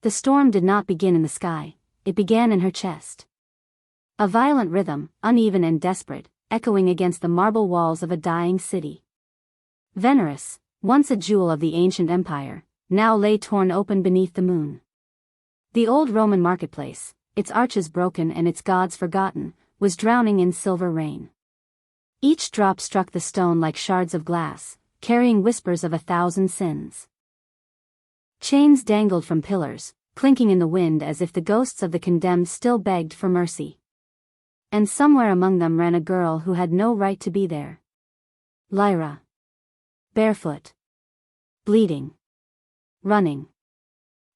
The storm did not begin in the sky, it began in her chest. A violent rhythm, uneven and desperate, echoing against the marble walls of a dying city. Veneris, once a jewel of the ancient empire, now lay torn open beneath the moon. The old Roman marketplace, its arches broken and its gods forgotten, was drowning in silver rain. Each drop struck the stone like shards of glass, carrying whispers of 1,000 sins. Chains dangled from pillars, clinking in the wind as if the ghosts of the condemned still begged for mercy. And somewhere among them ran a girl who had no right to be there. Lyra. Barefoot. Bleeding. Running.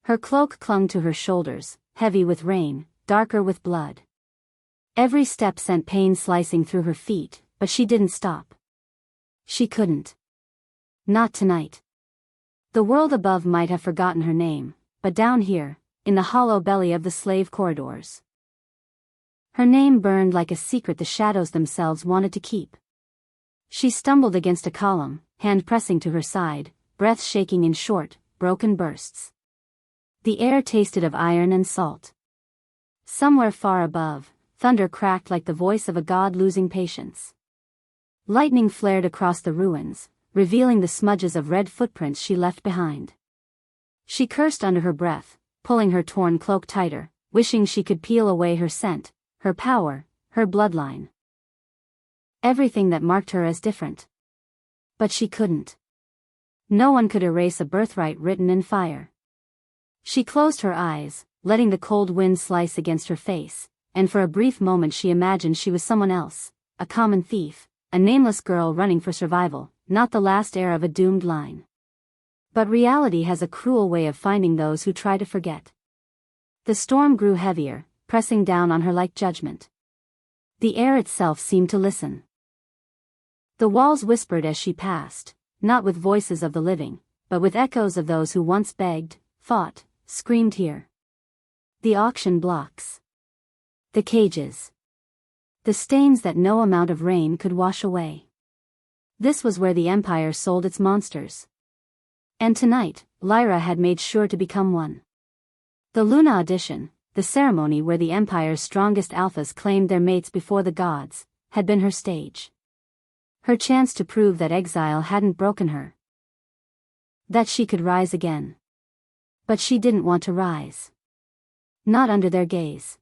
Her cloak clung to her shoulders, heavy with rain, darker with blood. Every step sent pain slicing through her feet, but she didn't stop. She couldn't. Not tonight. The world above might have forgotten her name, but down here, in the hollow belly of the slave corridors, her name burned like a secret the shadows themselves wanted to keep. She stumbled against a column, hand pressing to her side, breath shaking in short, broken bursts. The air tasted of iron and salt. Somewhere far above, thunder cracked like the voice of a god losing patience. Lightning flared across the ruins, revealing the smudges of red footprints she left behind. She cursed under her breath, pulling her torn cloak tighter, wishing she could peel away her scent, her power, her bloodline. Everything that marked her as different. But she couldn't. No one could erase a birthright written in fire. She closed her eyes, letting the cold wind slice against her face, and for a brief moment she imagined she was someone else, a common thief, a nameless girl running for survival, not the last heir of a doomed line. But reality has a cruel way of finding those who try to forget. The storm grew heavier, pressing down on her like judgment. The air itself seemed to listen. The walls whispered as she passed, not with voices of the living, but with echoes of those who once begged, fought, screamed here. The auction blocks. The cages. The stains that no amount of rain could wash away. This was where the Empire sold its monsters. And tonight, Lyra had made sure to become one. The Luna Audition, the ceremony where the Empire's strongest alphas claimed their mates before the gods, had been her stage. Her chance to prove that exile hadn't broken her. That she could rise again. But she didn't want to rise. Not under their gaze.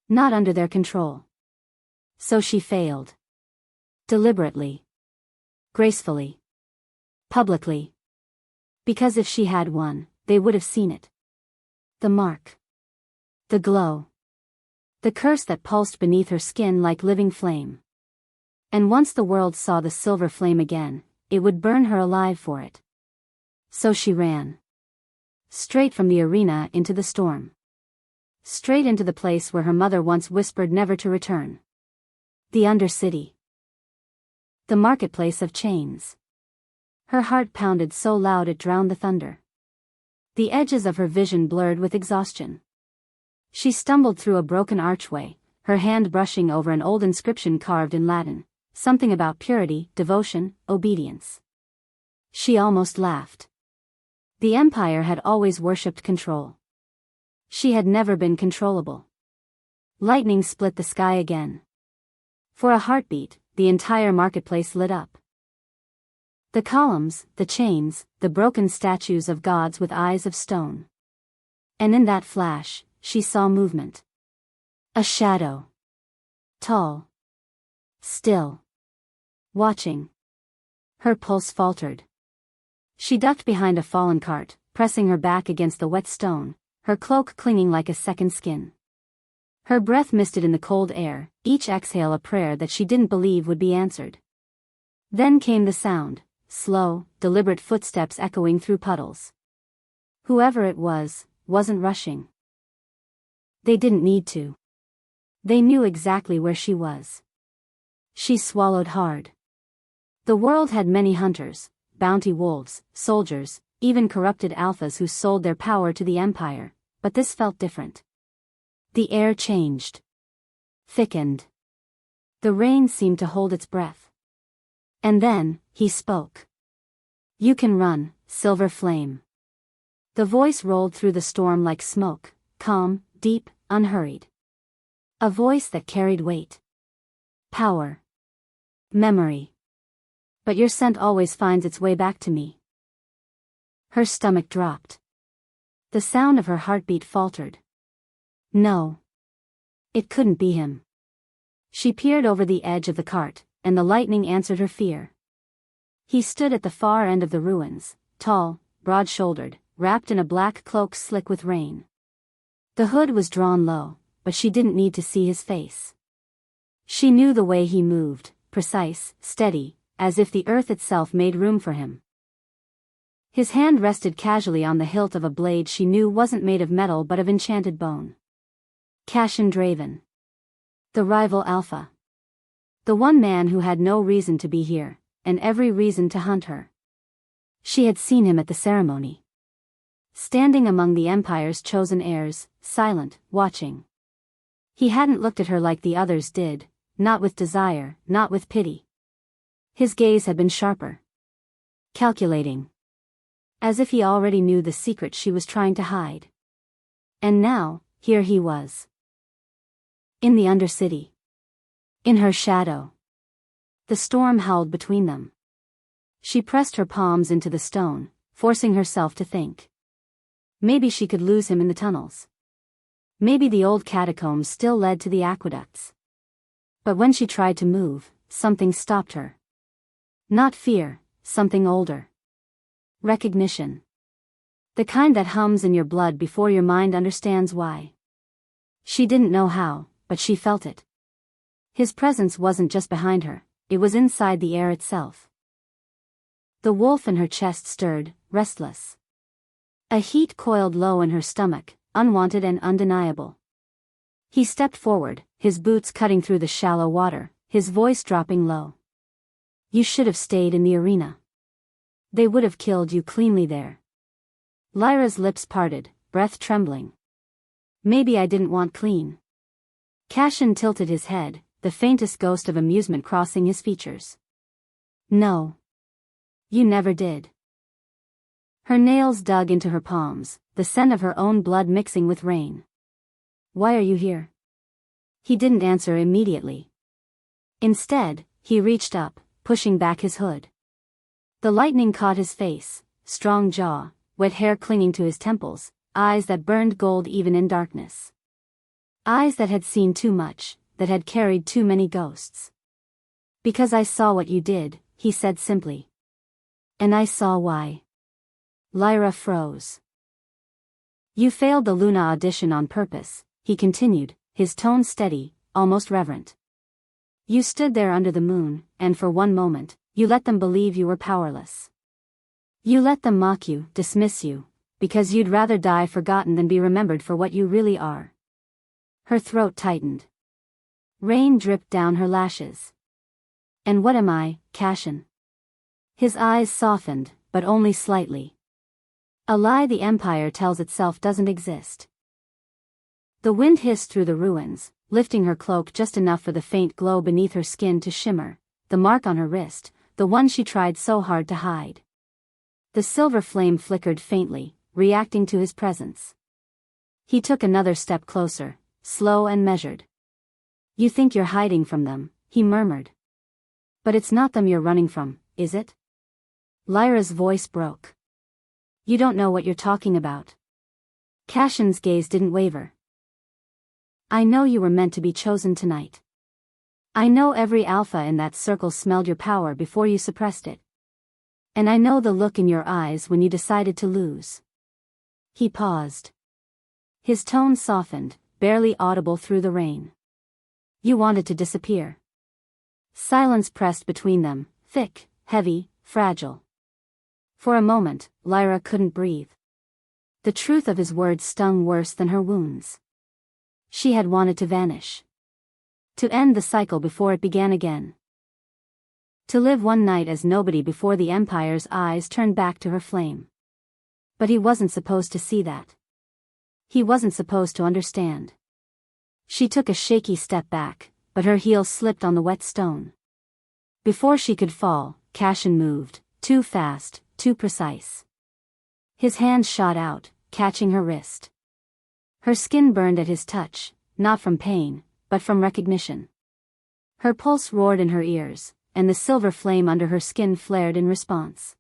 Not under their control. So she failed. Deliberately. Gracefully. Publicly. Because if she had won, they would have seen it. The mark. The glow. The curse that pulsed beneath her skin like living flame. And once the world saw the silver flame again, it would burn her alive for it. So she ran. Straight from the arena into the storm. Straight into the place where her mother once whispered never to return. The Undercity. The marketplace of chains. Her heart pounded so loud it drowned the thunder. The edges of her vision blurred with exhaustion. She stumbled through a broken archway, her hand brushing over an old inscription carved in Latin, something about purity, devotion, obedience. She almost laughed. The Empire had always worshipped control. She had never been controllable. Lightning split the sky again. For a heartbeat, the entire marketplace lit up. The columns, the chains, the broken statues of gods with eyes of stone. And in that flash, she saw movement. A shadow. Tall. Still. Watching. Her pulse faltered. She ducked behind a fallen cart, pressing her back against the wet stone, her cloak clinging like a second skin. Her breath misted in the cold air, each exhale a prayer that she didn't believe would be answered. Then came the sound, slow, deliberate footsteps echoing through puddles. Whoever it was, wasn't rushing. They didn't need to. They knew exactly where she was. She swallowed hard. The world had many hunters, bounty wolves, soldiers, even corrupted alphas who sold their power to the Empire, but this felt different. The air changed. Thickened. The rain seemed to hold its breath. And then, he spoke. You can run, Silver Flame. The voice rolled through the storm like smoke, calm, deep, unhurried. A voice that carried weight. Power. Memory. But your scent always finds its way back to me. Her stomach dropped. The sound of her heartbeat faltered. No. It couldn't be him. She peered over the edge of the cart, and the lightning answered her fear. He stood at the far end of the ruins, tall, broad-shouldered, wrapped in a black cloak slick with rain. The hood was drawn low, but she didn't need to see his face. She knew the way he moved, precise, steady, as if the earth itself made room for him. His hand rested casually on the hilt of a blade she knew wasn't made of metal but of enchanted bone. Cassian Draven. The rival alpha. The one man who had no reason to be here, and every reason to hunt her. She had seen him at the ceremony. Standing among the Empire's chosen heirs, silent, watching. He hadn't looked at her like the others did, not with desire, not with pity. His gaze had been sharper. Calculating. As if he already knew the secret she was trying to hide. And now, here he was. In the Undercity. In her shadow. The storm howled between them. She pressed her palms into the stone, forcing herself to think. Maybe she could lose him in the tunnels. Maybe the old catacombs still led to the aqueducts. But when she tried to move, something stopped her. Not fear, something older. Recognition. The kind that hums in your blood before your mind understands why. She didn't know how, but she felt it. His presence wasn't just behind her, it was inside the air itself. The wolf in her chest stirred, restless. A heat coiled low in her stomach, unwanted and undeniable. He stepped forward, his boots cutting through the shallow water, his voice dropping low. You should have stayed in the arena. They would have killed you cleanly there. Lyra's lips parted, breath trembling. Maybe I didn't want clean. Cassian tilted his head, the faintest ghost of amusement crossing his features. No. You never did. Her nails dug into her palms, the scent of her own blood mixing with rain. Why are you here? He didn't answer immediately. Instead, he reached up, pushing back his hood. The lightning caught his face, strong jaw, wet hair clinging to his temples, eyes that burned gold even in darkness. Eyes that had seen too much, that had carried too many ghosts. Because I saw what you did, he said simply. And I saw why. Lyra froze. You failed the Luna audition on purpose, he continued, his tone steady, almost reverent. You stood there under the moon, and for one moment, you let them believe you were powerless. You let them mock you, dismiss you, because you'd rather die forgotten than be remembered for what you really are. Her throat tightened. Rain dripped down her lashes. And what am I, Cassian? His eyes softened, but only slightly. A lie the Empire tells itself doesn't exist. The wind hissed through the ruins, lifting her cloak just enough for the faint glow beneath her skin to shimmer, the mark on her wrist, the one she tried so hard to hide. The silver flame flickered faintly, reacting to his presence. He took another step closer, slow and measured. You think you're hiding from them, he murmured. But it's not them you're running from, is it? Lyra's voice broke. You don't know what you're talking about. Cassian's gaze didn't waver. I know you were meant to be chosen tonight. I know every alpha in that circle smelled your power before you suppressed it. And I know the look in your eyes when you decided to lose. He paused. His tone softened, barely audible through the rain. You wanted to disappear. Silence pressed between them, thick, heavy, fragile. For a moment, Lyra couldn't breathe. The truth of his words stung worse than her wounds. She had wanted to vanish. To end the cycle before it began again. To live one night as nobody before the Empire's eyes turned back to her flame. But he wasn't supposed to see that. He wasn't supposed to understand. She took a shaky step back, but her heel slipped on the wet stone. Before she could fall, Cassian moved, too fast, too precise. His hand shot out, catching her wrist. Her skin burned at his touch, not from pain, but from recognition. Her pulse roared in her ears, and the silver flame under her skin flared in response.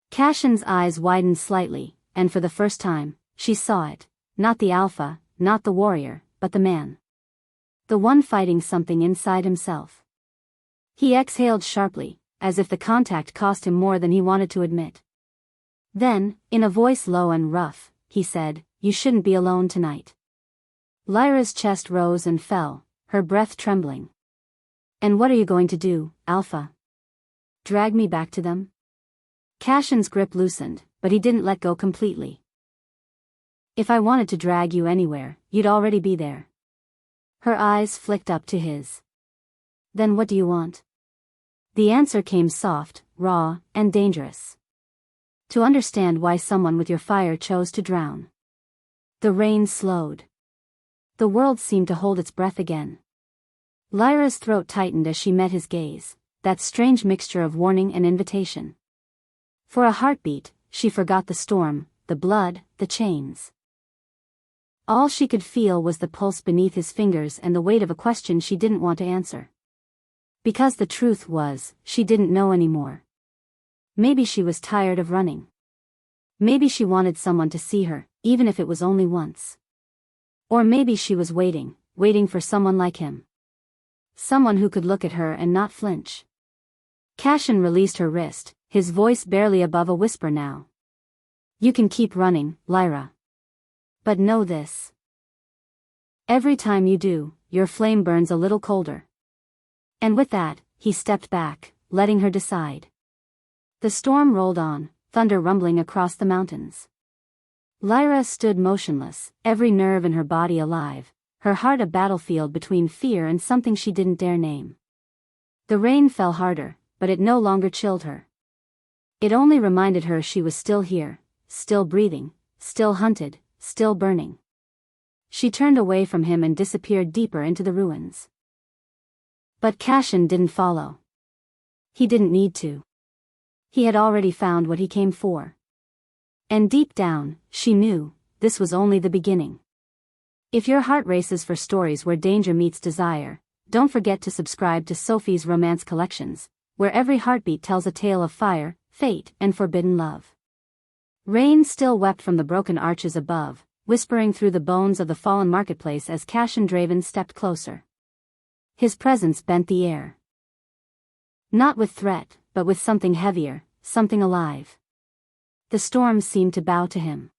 Cassian's eyes widened slightly, and for the first time, she saw it. Not the alpha, not the warrior, but the man. The one fighting something inside himself. He exhaled sharply, as if the contact cost him more than he wanted to admit. Then, in a voice low and rough, he said, "You shouldn't be alone tonight." Lyra's chest rose and fell, her breath trembling. "And what are you going to do, Alpha? Drag me back to them?" Cassian's grip loosened, but he didn't let go completely. "If I wanted to drag you anywhere, you'd already be there." Her eyes flicked up to his. "Then what do you want?" The answer came soft, raw, and dangerous. "To understand why someone with your fire chose to drown." The rain slowed. The world seemed to hold its breath again. Lyra's throat tightened as she met his gaze, that strange mixture of warning and invitation. For a heartbeat, she forgot the storm, the blood, the chains. All she could feel was the pulse beneath his fingers and the weight of a question she didn't want to answer. Because the truth was, she didn't know anymore. Maybe she was tired of running. Maybe she wanted someone to see her, even if it was only once. Or maybe she was waiting for someone like him. Someone who could look at her and not flinch. Cassian released her wrist, his voice barely above a whisper now. "You can keep running, Lyra. But know this. Every time you do, your flame burns a little colder." And with that, he stepped back, letting her decide. The storm rolled on, thunder rumbling across the mountains. Lyra stood motionless, every nerve in her body alive, her heart a battlefield between fear and something she didn't dare name. The rain fell harder, but it no longer chilled her. It only reminded her she was still here, still breathing, still hunted, still burning. She turned away from him and disappeared deeper into the ruins. But Cassian didn't follow. He didn't need to. He had already found what he came for. And deep down, she knew, this was only the beginning. If your heart races for stories where danger meets desire, don't forget to subscribe to Sophie's Romance Collections, where every heartbeat tells a tale of fire, fate, and forbidden love. Rain still wept from the broken arches above, whispering through the bones of the fallen marketplace as Cassian Draven stepped closer. His presence bent the air. Not with threat, but with something heavier, something alive. The storm seemed to bow to him.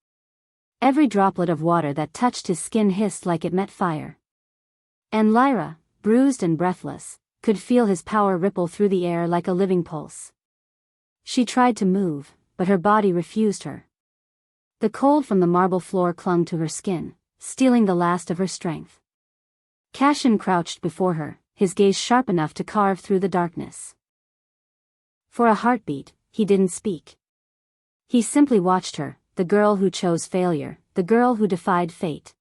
Every droplet of water that touched his skin hissed like it met fire. And Lyra, bruised and breathless, could feel his power ripple through the air like a living pulse. She tried to move, but her body refused her. The cold from the marble floor clung to her skin, stealing the last of her strength. Cassian crouched before her, his gaze sharp enough to carve through the darkness. For a heartbeat, he didn't speak. He simply watched her, the girl who chose failure, the girl who defied fate.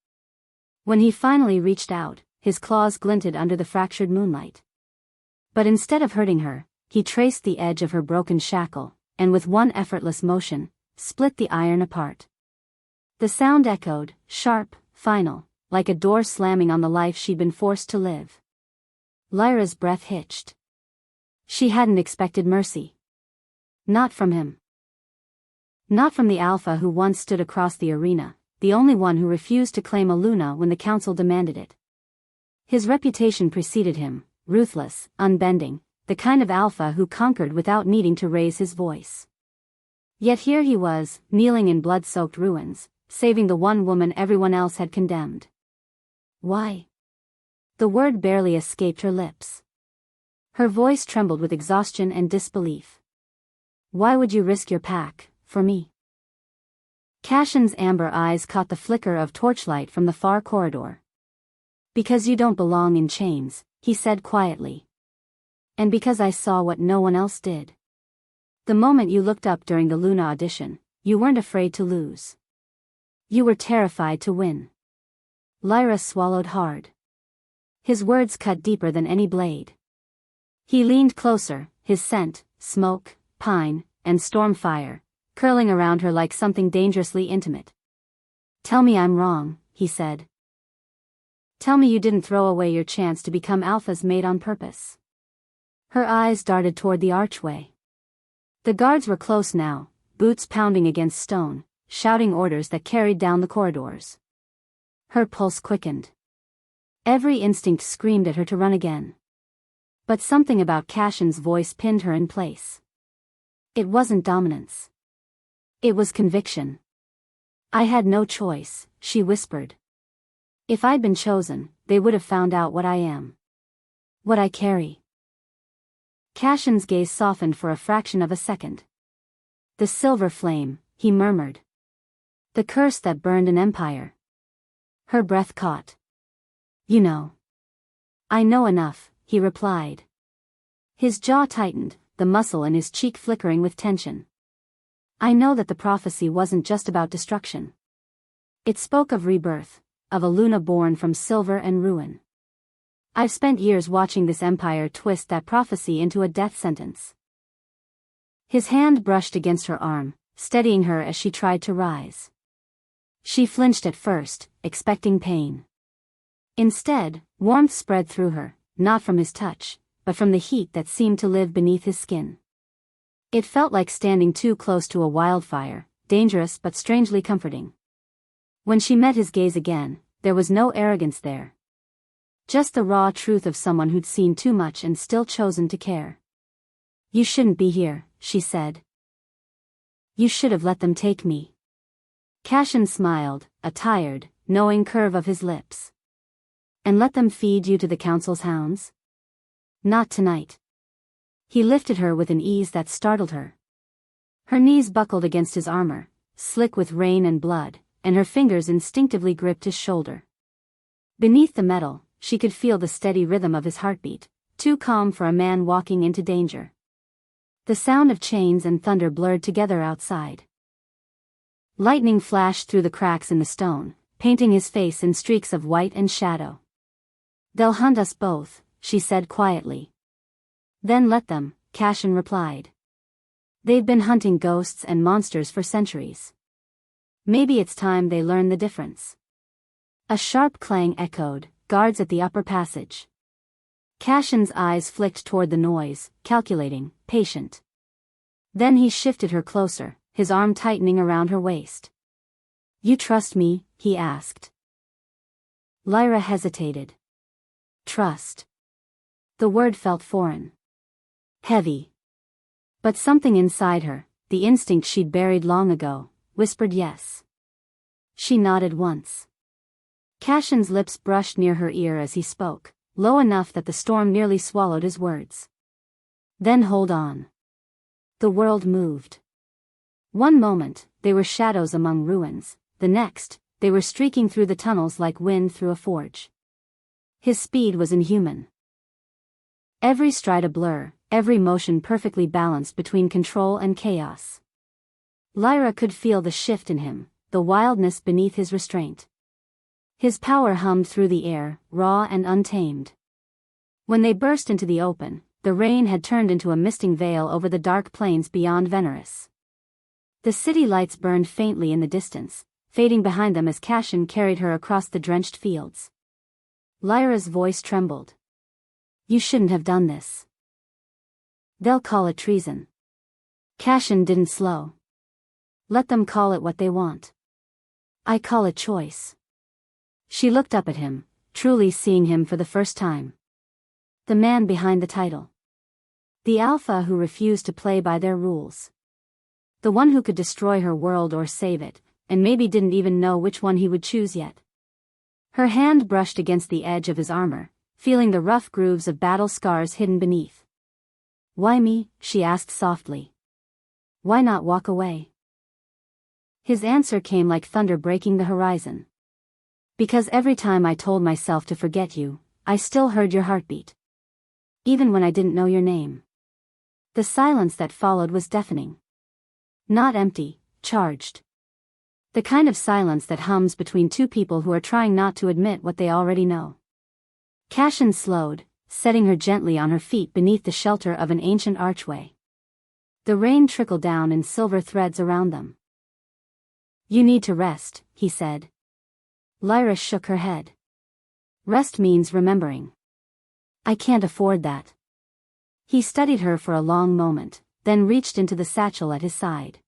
When he finally reached out, his claws glinted under the fractured moonlight. But instead of hurting her, he traced the edge of her broken shackle, and with one effortless motion, split the iron apart. The sound echoed, sharp, final, like a door slamming on the life she'd been forced to live. Lyra's breath hitched. She hadn't expected mercy. Not from him. Not from the Alpha who once stood across the arena, the only one who refused to claim a Luna when the council demanded it. His reputation preceded him, ruthless, unbending, the kind of Alpha who conquered without needing to raise his voice. Yet here he was, kneeling in blood-soaked ruins, saving the one woman everyone else had condemned. Why? The word barely escaped her lips. Her voice trembled with exhaustion and disbelief. Why would you risk your pack, for me? Cassian's amber eyes caught the flicker of torchlight from the far corridor. Because you don't belong in chains, he said quietly. And because I saw what no one else did. The moment you looked up during the Luna audition, you weren't afraid to lose. You were terrified to win. Lyra swallowed hard. His words cut deeper than any blade. He leaned closer, his scent, smoke, pine, and storm fire, curling around her like something dangerously intimate. "Tell me I'm wrong," he said. "Tell me you didn't throw away your chance to become Alpha's mate on purpose." Her eyes darted toward the archway. The guards were close now, boots pounding against stone, shouting orders that carried down the corridors. Her pulse quickened. Every instinct screamed at her to run again. But something about Cassian's voice pinned her in place. It wasn't dominance. It was conviction. "I had no choice," she whispered. "If I'd been chosen, they would have found out what I am. What I carry." Cassian's gaze softened for a fraction of a second. "The silver flame," he murmured. "The curse that burned an empire." Her breath caught. "You know." "I know enough," he replied. His jaw tightened, the muscle in his cheek flickering with tension. "I know that the prophecy wasn't just about destruction. It spoke of rebirth, of a Luna born from silver and ruin. I've spent years watching this empire twist that prophecy into a death sentence." His hand brushed against her arm, steadying her as she tried to rise. She flinched at first, expecting pain. Instead, warmth spread through her, not from his touch, but from the heat that seemed to live beneath his skin. It felt like standing too close to a wildfire, dangerous but strangely comforting. When she met his gaze again, there was no arrogance there. Just the raw truth of someone who'd seen too much and still chosen to care. "You shouldn't be here," she said. "You should have let them take me." Cassian smiled, a tired, knowing curve of his lips. "And let them feed you to the council's hounds? Not tonight." He lifted her with an ease that startled her. Her knees buckled against his armor, slick with rain and blood, and her fingers instinctively gripped his shoulder. Beneath the metal, she could feel the steady rhythm of his heartbeat, too calm for a man walking into danger. The sound of chains and thunder blurred together outside. Lightning flashed through the cracks in the stone, painting his face in streaks of white and shadow. "They'll hunt us both," she said quietly. "Then let them," Cassian replied. "They've been hunting ghosts and monsters for centuries. Maybe it's time they learn the difference." A sharp clang echoed, guards at the upper passage. Cassian's eyes flicked toward the noise, calculating, patient. Then he shifted her closer, his arm tightening around her waist. "You trust me?" he asked. Lyra hesitated. Trust. The word felt foreign. Heavy. But something inside her, the instinct she'd buried long ago, whispered yes. She nodded once. Cassian's lips brushed near her ear as he spoke, low enough that the storm nearly swallowed his words. "Then hold on." The world moved. One moment, they were shadows among ruins, the next, they were streaking through the tunnels like wind through a forge. His speed was inhuman. Every stride a blur, every motion perfectly balanced between control and chaos. Lyra could feel the shift in him, the wildness beneath his restraint. His power hummed through the air, raw and untamed. When they burst into the open, the rain had turned into a misting veil over the dark plains beyond Veneris. The city lights burned faintly in the distance, fading behind them as Cassian carried her across the drenched fields. Lyra's voice trembled. "You shouldn't have done this." "They'll call it treason." Cassian didn't slow. "Let them call it what they want. I call it choice." She looked up at him, truly seeing him for the first time. The man behind the title. The alpha who refused to play by their rules. The one who could destroy her world or save it, and maybe didn't even know which one he would choose yet. Her hand brushed against the edge of his armor, feeling the rough grooves of battle scars hidden beneath. "Why me?" she asked softly. "Why not walk away?" His answer came like thunder breaking the horizon. "Because every time I told myself to forget you, I still heard your heartbeat. Even when I didn't know your name." The silence that followed was deafening. Not empty, charged. The kind of silence that hums between two people who are trying not to admit what they already know. Cassian slowed, setting her gently on her feet beneath the shelter of an ancient archway. The rain trickled down in silver threads around them. "You need to rest," he said. Lyra shook her head. "Rest means remembering. I can't afford that." He studied her for a long moment, then reached into the satchel at his side.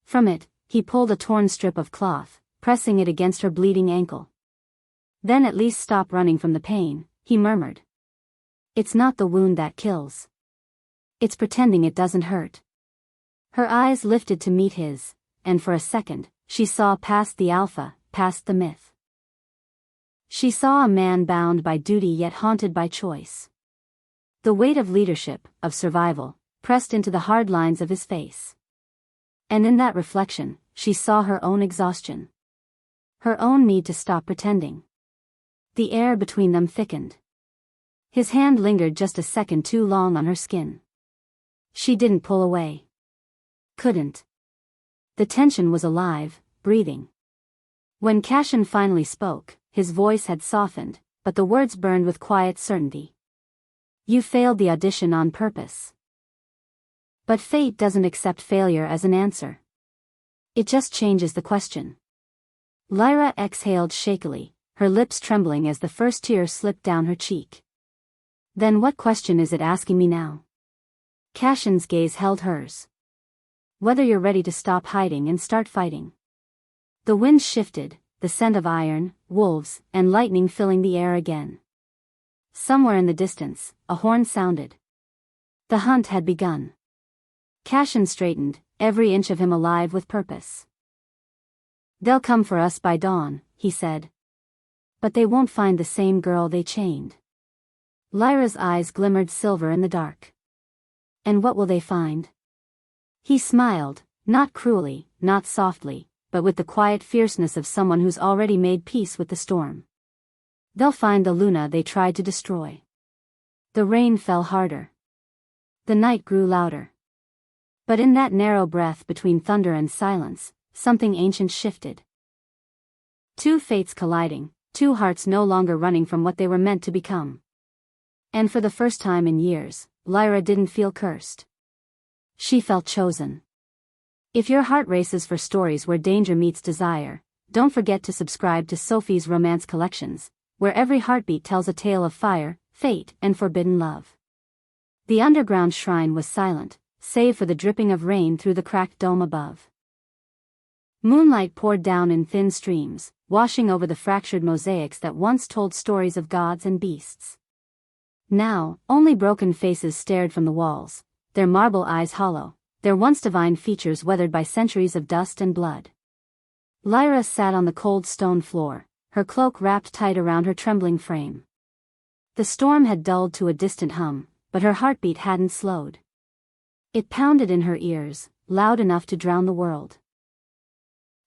From it, he pulled a torn strip of cloth, pressing it against her bleeding ankle. "Then at least stop running from the pain," he murmured. "It's not the wound that kills. It's pretending it doesn't hurt." Her eyes lifted to meet his, and for a second, she saw past the alpha, past the myth. She saw a man bound by duty yet haunted by choice. The weight of leadership, of survival, pressed into the hard lines of his face. And in that reflection, she saw her own exhaustion. Her own need to stop pretending. The air between them thickened. His hand lingered just a second too long on her skin. She didn't pull away. Couldn't. The tension was alive, breathing. When Cassian finally spoke, his voice had softened, but the words burned with quiet certainty. "You failed the audition on purpose. But fate doesn't accept failure as an answer. It just changes the question." Lyra exhaled shakily, her lips trembling as the first tear slipped down her cheek. "Then what question is it asking me now?" Cassian's gaze held hers. "Whether you're ready to stop hiding and start fighting." The wind shifted, the scent of iron, wolves, and lightning filling the air again. Somewhere in the distance, a horn sounded. The hunt had begun. Cassian straightened, every inch of him alive with purpose. "They'll come for us by dawn," he said. "But they won't find the same girl they chained." Lyra's eyes glimmered silver in the dark. "And what will they find?" He smiled, not cruelly, not softly, but with the quiet fierceness of someone who's already made peace with the storm. "They'll find the Luna they tried to destroy." The rain fell harder. The night grew louder. But in that narrow breath between thunder and silence, something ancient shifted. Two fates colliding, two hearts no longer running from what they were meant to become. And for the first time in years, Lyra didn't feel cursed. She felt chosen. If your heart races for stories where danger meets desire, don't forget to subscribe to Sophie's Romance Collections, where every heartbeat tells a tale of fire, fate, and forbidden love. The underground shrine was silent, save for the dripping of rain through the cracked dome above. Moonlight poured down in thin streams, washing over the fractured mosaics that once told stories of gods and beasts. Now, only broken faces stared from the walls, their marble eyes hollow, their once divine features weathered by centuries of dust and blood. Lyra sat on the cold stone floor, her cloak wrapped tight around her trembling frame. The storm had dulled to a distant hum, but her heartbeat hadn't slowed. It pounded in her ears, loud enough to drown the world.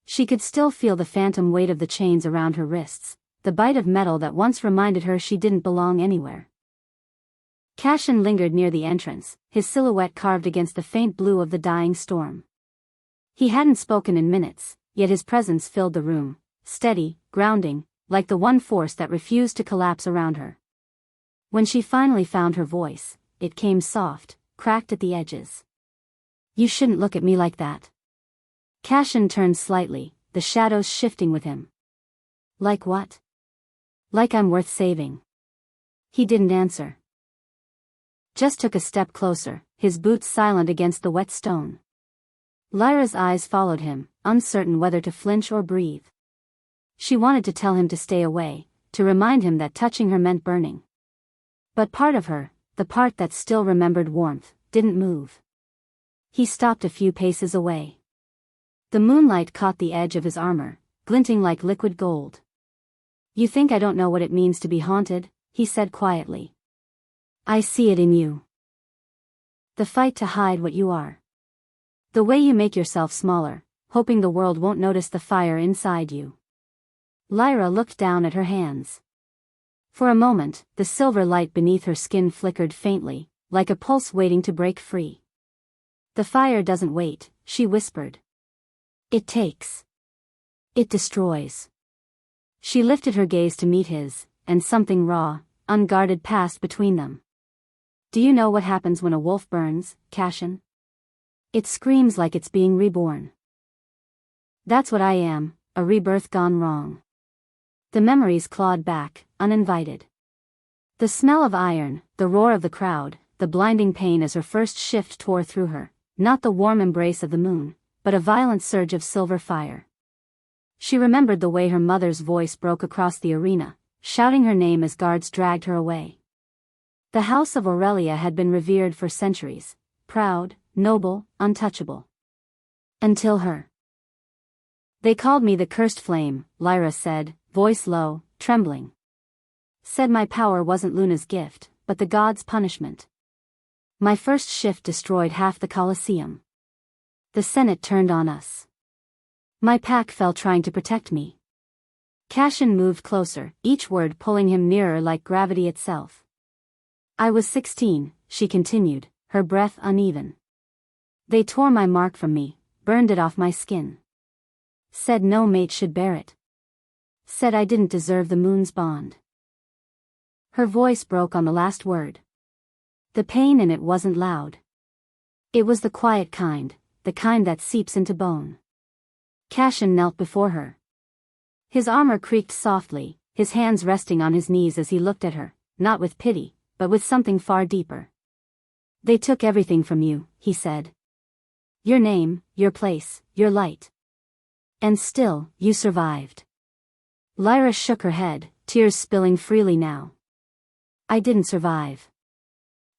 She could still feel the phantom weight of the chains around her wrists, the bite of metal that once reminded her she didn't belong anywhere. Cassian lingered near the entrance, his silhouette carved against the faint blue of the dying storm. He hadn't spoken in minutes, yet his presence filled the room, steady, grounding, like the one force that refused to collapse around her. When she finally found her voice, it came soft, cracked at the edges. "You shouldn't look at me like that." Cassian turned slightly, the shadows shifting with him. "Like what?" "Like I'm worth saving." He didn't answer. Just took a step closer, his boots silent against the wet stone. Lyra's eyes followed him, uncertain whether to flinch or breathe. She wanted to tell him to stay away, to remind him that touching her meant burning. But part of her, the part that still remembered warmth, didn't move. He stopped a few paces away. The moonlight caught the edge of his armor, glinting like liquid gold. "You think I don't know what it means to be haunted?" he said quietly. "I see it in you. The fight to hide what you are. The way you make yourself smaller, hoping the world won't notice the fire inside you." Lyra looked down at her hands. For a moment, the silver light beneath her skin flickered faintly, like a pulse waiting to break free. "The fire doesn't wait," she whispered. "It takes. It destroys." She lifted her gaze to meet his, and something raw, unguarded passed between them. "Do you know what happens when a wolf burns, Cassian?" It screams like it's being reborn. That's what I am, a rebirth gone wrong. The memories clawed back, uninvited. The smell of iron, the roar of the crowd, the blinding pain as her first shift tore through her, not the warm embrace of the moon, but a violent surge of silver fire. She remembered the way her mother's voice broke across the arena, shouting her name as guards dragged her away. The house of Aurelia had been revered for centuries, proud, noble, untouchable. Until her. They called me the cursed flame, Lyra said, voice low, trembling. Said my power wasn't Luna's gift, but the gods' punishment. My first shift destroyed half the Colosseum. The Senate turned on us. My pack fell trying to protect me. Cassian moved closer, each word pulling him nearer like gravity itself. I was 16, she continued, her breath uneven. They tore my mark from me, burned it off my skin. Said no mate should bear it. Said I didn't deserve the moon's bond. Her voice broke on the last word. The pain in it wasn't loud. It was the quiet kind, the kind that seeps into bone. Cassian knelt before her. His armor creaked softly, his hands resting on his knees as he looked at her, not with pity, but with something far deeper. They took everything from you, he said. Your name, your place, your light. And still, you survived. Lyra shook her head, tears spilling freely now. I didn't survive.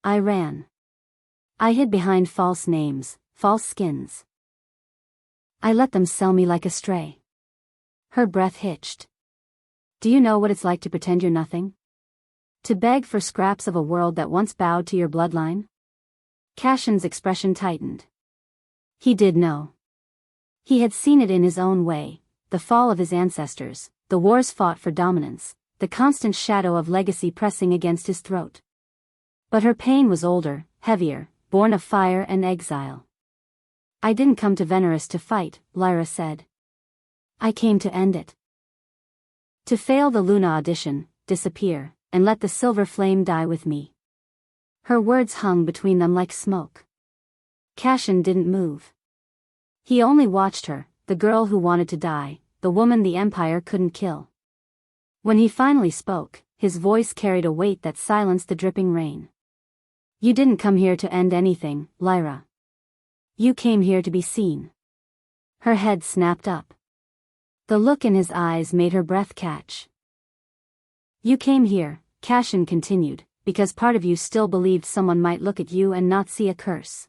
I ran. I hid behind false names, false skins. I let them sell me like a stray. Her breath hitched. Do you know what it's like to pretend you're nothing? To beg for scraps of a world that once bowed to your bloodline? Cassian's expression tightened. He did know. He had seen it in his own way, the fall of his ancestors, the wars fought for dominance, the constant shadow of legacy pressing against his throat. But her pain was older, heavier, born of fire and exile. I didn't come to Veneris to fight, Lyra said. I came to end it. To fail the Luna audition, disappear, and let the silver flame die with me. Her words hung between them like smoke. Cassian didn't move. He only watched her, the girl who wanted to die, the woman the Empire couldn't kill. When he finally spoke, his voice carried a weight that silenced the dripping rain. You didn't come here to end anything, Lyra. You came here to be seen. Her head snapped up. The look in his eyes made her breath catch. You came here, Cassian continued, because part of you still believed someone might look at you and not see a curse.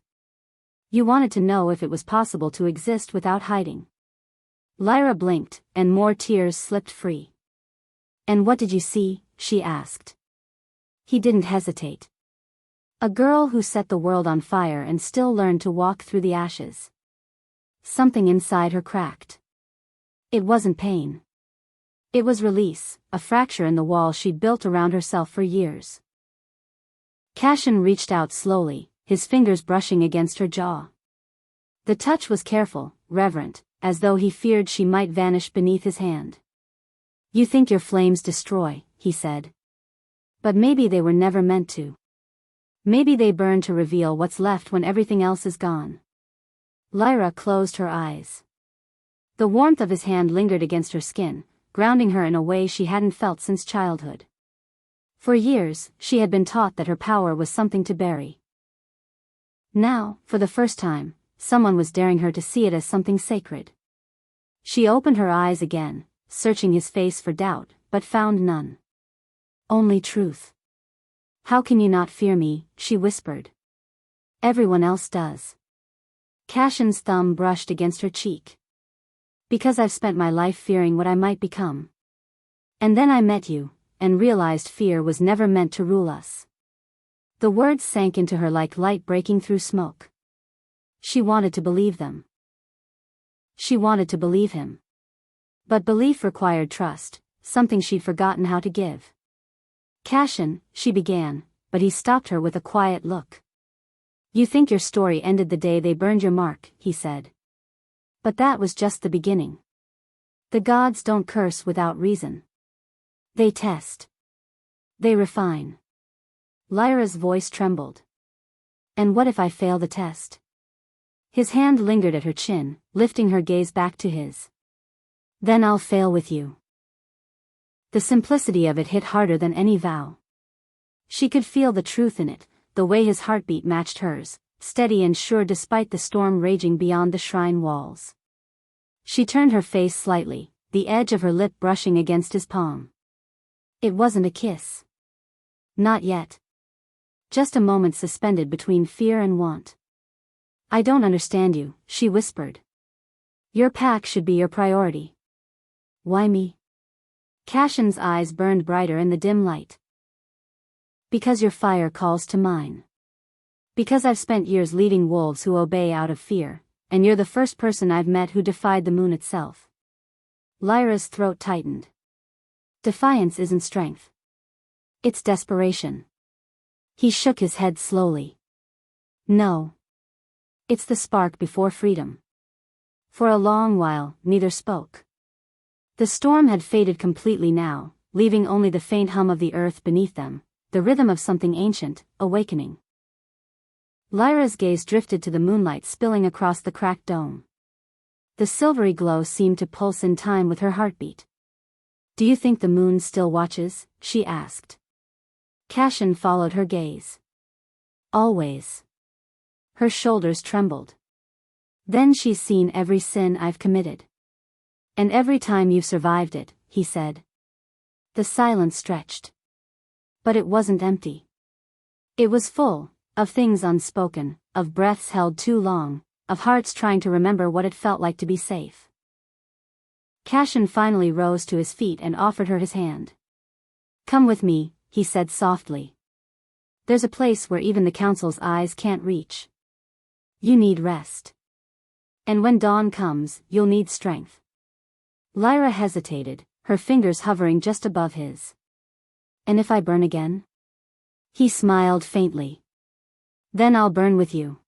You wanted to know if it was possible to exist without hiding. Lyra blinked, and more tears slipped free. And what did you see? She asked. He didn't hesitate. A girl who set the world on fire and still learned to walk through the ashes. Something inside her cracked. It wasn't pain. It was release, a fracture in the wall she'd built around herself for years. Cassian reached out slowly, his fingers brushing against her jaw. The touch was careful, reverent, as though he feared she might vanish beneath his hand. You think your flames destroy, he said. But maybe they were never meant to. Maybe they burn to reveal what's left when everything else is gone. Lyra closed her eyes. The warmth of his hand lingered against her skin, grounding her in a way she hadn't felt since childhood. For years, she had been taught that her power was something to bury. Now, for the first time, someone was daring her to see it as something sacred. She opened her eyes again, searching his face for doubt, but found none. Only truth. How can you not fear me? She whispered. Everyone else does. Cassian's thumb brushed against her cheek. Because I've spent my life fearing what I might become. And then I met you, and realized fear was never meant to rule us. The words sank into her like light breaking through smoke. She wanted to believe them. She wanted to believe him. But belief required trust, something she'd forgotten how to give. Cassian, she began, but he stopped her with a quiet look. You think your story ended the day they burned your mark, he said. But that was just the beginning. The gods don't curse without reason. They test. They refine. Lyra's voice trembled. And what if I fail the test? His hand lingered at her chin, lifting her gaze back to his. Then I'll fail with you. The simplicity of it hit harder than any vow. She could feel the truth in it, the way his heartbeat matched hers, steady and sure despite the storm raging beyond the shrine walls. She turned her face slightly, the edge of her lip brushing against his palm. It wasn't a kiss. Not yet. Just a moment suspended between fear and want. I don't understand you, she whispered. Your pack should be your priority. Why me? Cassian's eyes burned brighter in the dim light. Because your fire calls to mine. Because I've spent years leading wolves who obey out of fear, and you're the first person I've met who defied the moon itself. Lyra's throat tightened. Defiance isn't strength. It's desperation. He shook his head slowly. No. It's the spark before freedom. For a long while, neither spoke. The storm had faded completely now, leaving only the faint hum of the earth beneath them, the rhythm of something ancient, awakening. Lyra's gaze drifted to the moonlight spilling across the cracked dome. The silvery glow seemed to pulse in time with her heartbeat. Do you think the moon still watches? She asked. Cassian followed her gaze. Always. Her shoulders trembled. Then she's seen every sin I've committed. And every time you've survived it, he said. The silence stretched. But it wasn't empty. It was full, of things unspoken, of breaths held too long, of hearts trying to remember what it felt like to be safe. Cassian finally rose to his feet and offered her his hand. Come with me, he said softly. There's a place where even the council's eyes can't reach. You need rest. And when dawn comes, you'll need strength. Lyra hesitated, her fingers hovering just above his. And if I burn again? He smiled faintly. Then I'll burn with you.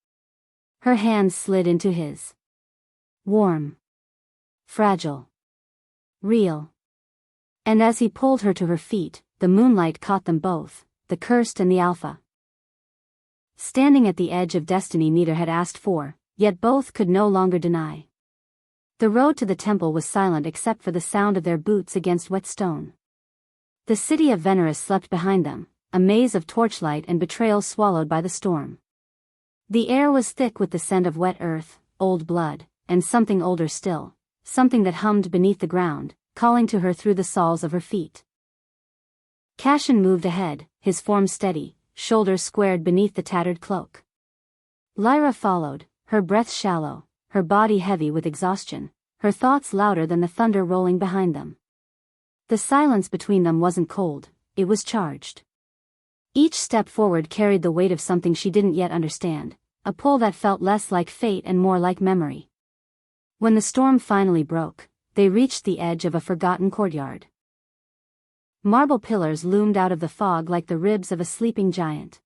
Her hands slid into his. Warm. Fragile. Real. And as he pulled her to her feet, the moonlight caught them both, the cursed and the alpha. Standing at the edge of destiny neither had asked for, yet both could no longer deny. The road to the temple was silent except for the sound of their boots against wet stone. The city of Veneris slept behind them, a maze of torchlight and betrayal swallowed by the storm. The air was thick with the scent of wet earth, old blood, and something older still, something that hummed beneath the ground, calling to her through the soles of her feet. Cassian moved ahead, his form steady, shoulders squared beneath the tattered cloak. Lyra followed, her breath shallow, her body heavy with exhaustion, her thoughts louder than the thunder rolling behind them. The silence between them wasn't cold, it was charged. Each step forward carried the weight of something she didn't yet understand, a pull that felt less like fate and more like memory. When the storm finally broke, they reached the edge of a forgotten courtyard. Marble pillars loomed out of the fog like the ribs of a sleeping giant.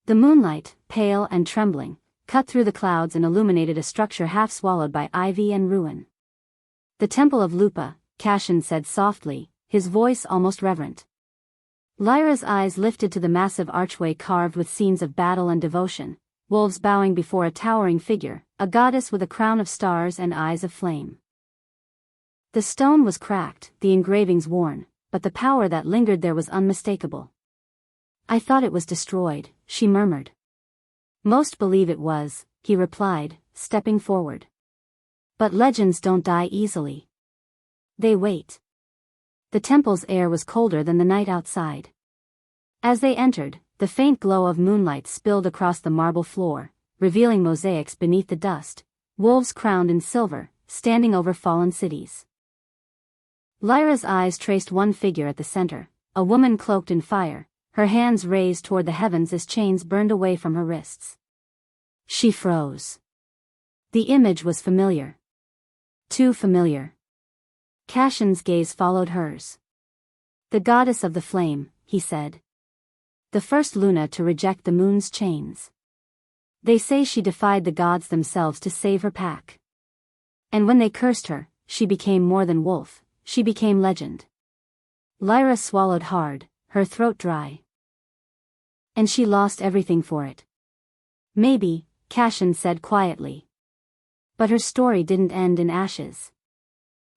The moonlight, pale and trembling, cut through the clouds and illuminated a structure half swallowed by ivy and ruin. The Temple of Lupa, Cassian said softly, his voice almost reverent. Lyra's eyes lifted to the massive archway carved with scenes of battle and devotion, wolves bowing before a towering figure, a goddess with a crown of stars and eyes of flame. The stone was cracked, the engravings worn, but the power that lingered there was unmistakable. I thought it was destroyed, she murmured. Most believe it was, he replied, stepping forward. But legends don't die easily. They wait. The temple's air was colder than the night outside. As they entered, the faint glow of moonlight spilled across the marble floor, revealing mosaics beneath the dust, wolves crowned in silver, standing over fallen cities. Lyra's eyes traced one figure at the center, a woman cloaked in fire, her hands raised toward the heavens as chains burned away from her wrists. She froze. The image was familiar. Too familiar. Cassian's gaze followed hers. The goddess of the flame, he said. The first Luna to reject the moon's chains. They say she defied the gods themselves to save her pack. And when they cursed her, she became more than wolf, she became legend. Lyra swallowed hard, her throat dry. And she lost everything for it. Maybe, Cassian said quietly. But her story didn't end in ashes.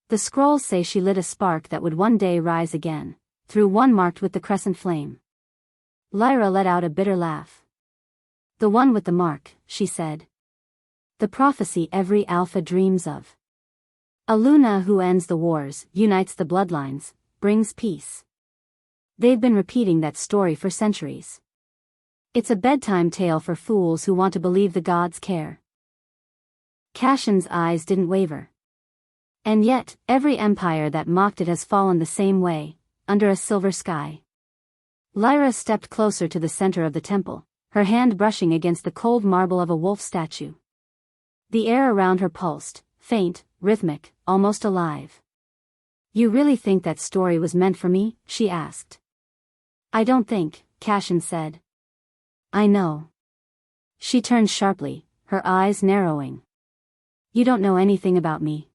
The scrolls say she lit a spark that would one day rise again, through one marked with the crescent flame. Lyra let out a bitter laugh. The one with the mark, she said. The prophecy every alpha dreams of. A Luna who ends the wars, unites the bloodlines, brings peace. They've been repeating that story for centuries. It's a bedtime tale for fools who want to believe the gods care. Cassian's eyes didn't waver. And yet, every empire that mocked it has fallen the same way, under a silver sky. Lyra stepped closer to the center of the temple, her hand brushing against the cold marble of a wolf statue. The air around her pulsed, faint, rhythmic, almost alive. You really think that story was meant for me? She asked. I don't think, Cassian said. I know. She turned sharply, her eyes narrowing. You don't know anything about me.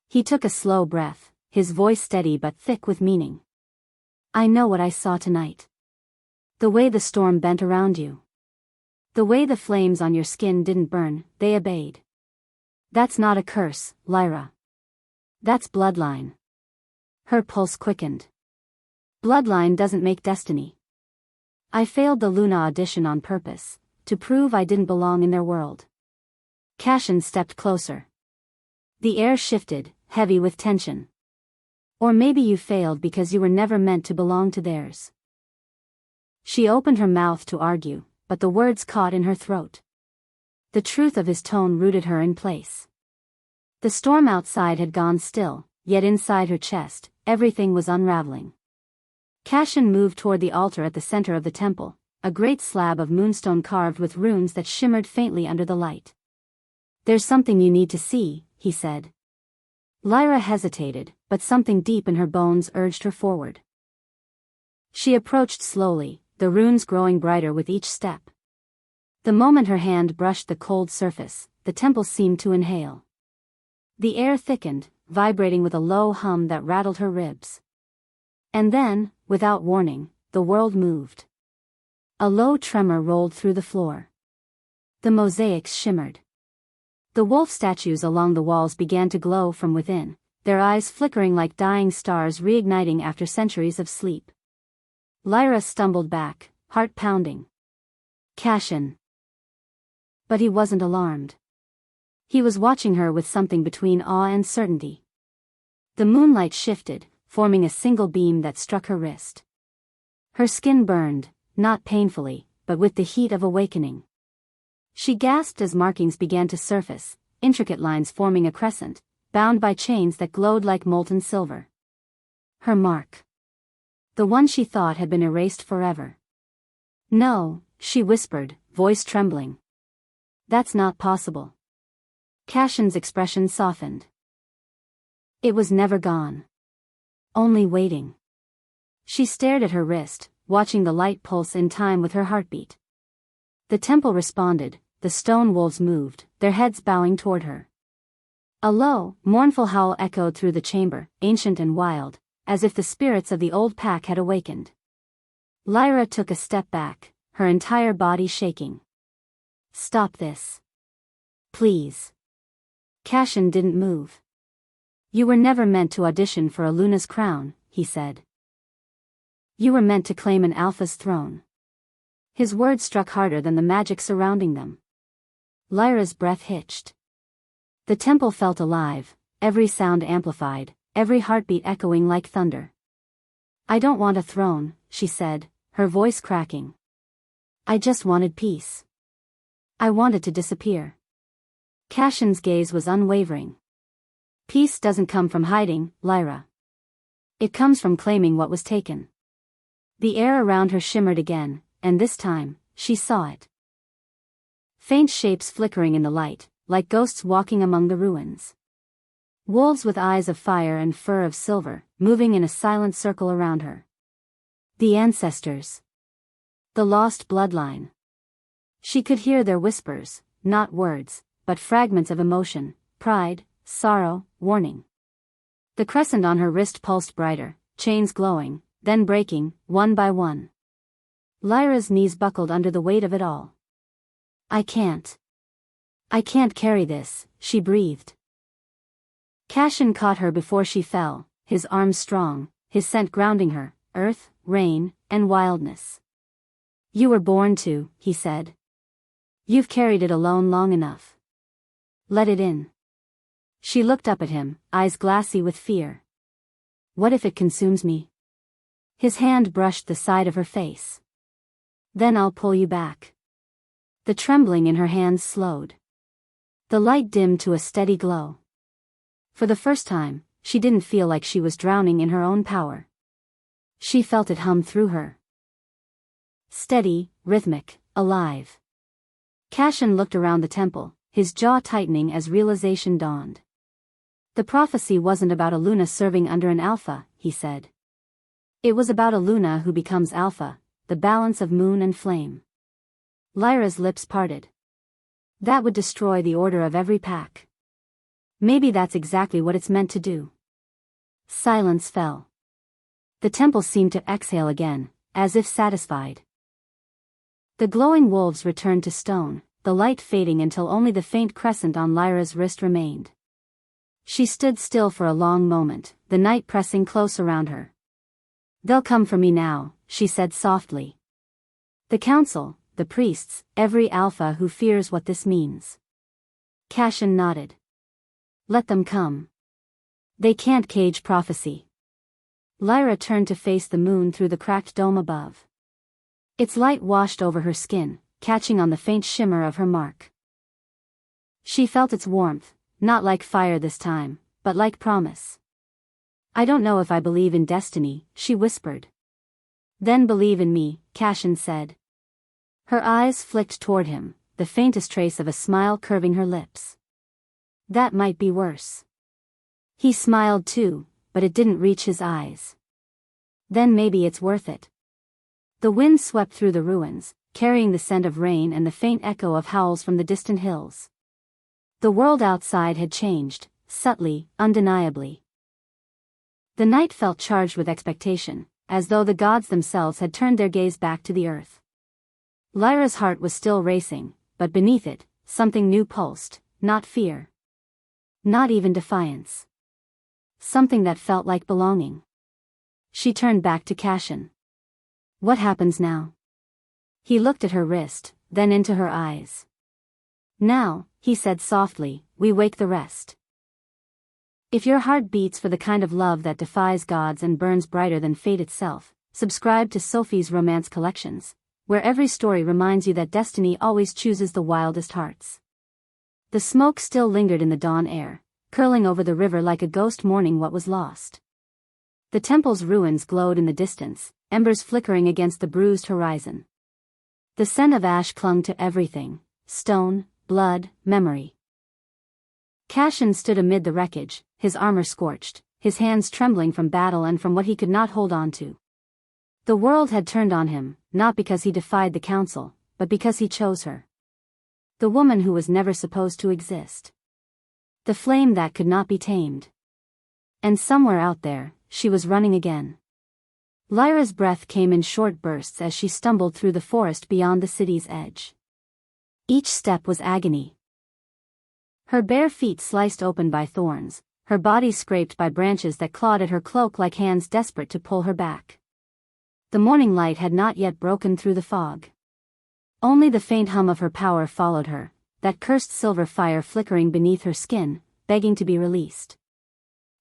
He took a slow breath, his voice steady but thick with meaning. I know what I saw tonight. The way the storm bent around you. The way the flames on your skin didn't burn, they obeyed. That's not a curse, Lyra. That's bloodline. Her pulse quickened. Bloodline doesn't make destiny. I failed the Luna audition on purpose, to prove I didn't belong in their world. Cassian stepped closer. The air shifted, heavy with tension. Or maybe you failed because you were never meant to belong to theirs. She opened her mouth to argue, but the words caught in her throat. The truth of his tone rooted her in place. The storm outside had gone still, yet inside her chest, everything was unraveling. Cassian moved toward the altar at the center of the temple, a great slab of moonstone carved with runes that shimmered faintly under the light. There's something you need to see, he said. Lyra hesitated, but something deep in her bones urged her forward. She approached slowly, the runes growing brighter with each step. The moment her hand brushed the cold surface, the temple seemed to inhale. The air thickened, vibrating with a low hum that rattled her ribs. And then, without warning, the world moved. A low tremor rolled through the floor. The mosaics shimmered. The wolf statues along the walls began to glow from within, their eyes flickering like dying stars reigniting after centuries of sleep. Lyra stumbled back, heart pounding. Cassian. But he wasn't alarmed. He was watching her with something between awe and certainty. The moonlight shifted, forming a single beam that struck her wrist. Her skin burned, not painfully, but with the heat of awakening. She gasped as markings began to surface, intricate lines forming a crescent, bound by chains that glowed like molten silver. Her mark. The one she thought had been erased forever. No, she whispered, voice trembling. That's not possible. Cassian's expression softened. It was never gone. Only waiting. She stared at her wrist, watching the light pulse in time with her heartbeat. The temple responded, the stone wolves moved, their heads bowing toward her. A low, mournful howl echoed through the chamber, ancient and wild, as if the spirits of the old pack had awakened. Lyra took a step back, her entire body shaking. Stop this. Please. Cassian didn't move. You were never meant to audition for a Luna's crown, he said. You were meant to claim an Alpha's throne. His words struck harder than the magic surrounding them. Lyra's breath hitched. The temple felt alive, every sound amplified, every heartbeat echoing like thunder. I don't want a throne, she said, her voice cracking. I just wanted peace. I wanted to disappear. Cassian's gaze was unwavering. Peace doesn't come from hiding, Lyra. It comes from claiming what was taken. The air around her shimmered again, and this time, she saw it. Faint shapes flickering in the light, like ghosts walking among the ruins. Wolves with eyes of fire and fur of silver, moving in a silent circle around her. The ancestors. The lost bloodline. She could hear their whispers, not words, but fragments of emotion, pride, sorrow, warning. The crescent on her wrist pulsed brighter, chains glowing, then breaking, one by one. Lyra's knees buckled under the weight of it all. I can't. I can't carry this, she breathed. Cassian caught her before she fell, his arms strong, his scent grounding her, earth, rain, and wildness. You were born to, he said. You've carried it alone long enough. Let it in. She looked up at him, eyes glassy with fear. What if it consumes me? His hand brushed the side of her face. Then I'll pull you back. The trembling in her hands slowed. The light dimmed to a steady glow. For the first time, she didn't feel like she was drowning in her own power. She felt it hum through her. Steady, rhythmic, alive. Cassian looked around the temple, his jaw tightening as realization dawned. The prophecy wasn't about a Luna serving under an Alpha, he said. It was about a Luna who becomes Alpha, the balance of moon and flame. Lyra's lips parted. That would destroy the order of every pack. Maybe that's exactly what it's meant to do. Silence fell. The temple seemed to exhale again, as if satisfied. The glowing wolves returned to stone, the light fading until only the faint crescent on Lyra's wrist remained. She stood still for a long moment, the night pressing close around her. They'll come for me now, she said softly. The council, the priests, every Alpha who fears what this means. Cassian nodded. Let them come. They can't cage prophecy. Lyra turned to face the moon through the cracked dome above. Its light washed over her skin, catching on the faint shimmer of her mark. She felt its warmth, not like fire this time, but like promise. I don't know if I believe in destiny, she whispered. Then believe in me, Cassian said. Her eyes flicked toward him, the faintest trace of a smile curving her lips. That might be worse. He smiled too, but it didn't reach his eyes. Then maybe it's worth it. The wind swept through the ruins, carrying the scent of rain and the faint echo of howls from the distant hills. The world outside had changed, subtly, undeniably. The night felt charged with expectation, as though the gods themselves had turned their gaze back to the earth. Lyra's heart was still racing, but beneath it, something new pulsed, not fear. Not even defiance. Something that felt like belonging. She turned back to Cassian. What happens now? He looked at her wrist, then into her eyes. Now, he said softly, we wake the rest. If your heart beats for the kind of love that defies gods and burns brighter than fate itself, subscribe to Sophie's Romance Collections, where every story reminds you that destiny always chooses the wildest hearts. The smoke still lingered in the dawn air, curling over the river like a ghost mourning what was lost. The temple's ruins glowed in the distance, embers flickering against the bruised horizon. The scent of ash clung to everything, stone, blood, memory. Cassian stood amid the wreckage, his armor scorched, his hands trembling from battle and from what he could not hold on to. The world had turned on him, not because he defied the council, but because he chose her. The woman who was never supposed to exist. The flame that could not be tamed. And somewhere out there, she was running again. Lyra's breath came in short bursts as she stumbled through the forest beyond the city's edge. Each step was agony. Her bare feet sliced open by thorns, her body scraped by branches that clawed at her cloak like hands desperate to pull her back. The morning light had not yet broken through the fog. Only the faint hum of her power followed her, that cursed silver fire flickering beneath her skin, begging to be released.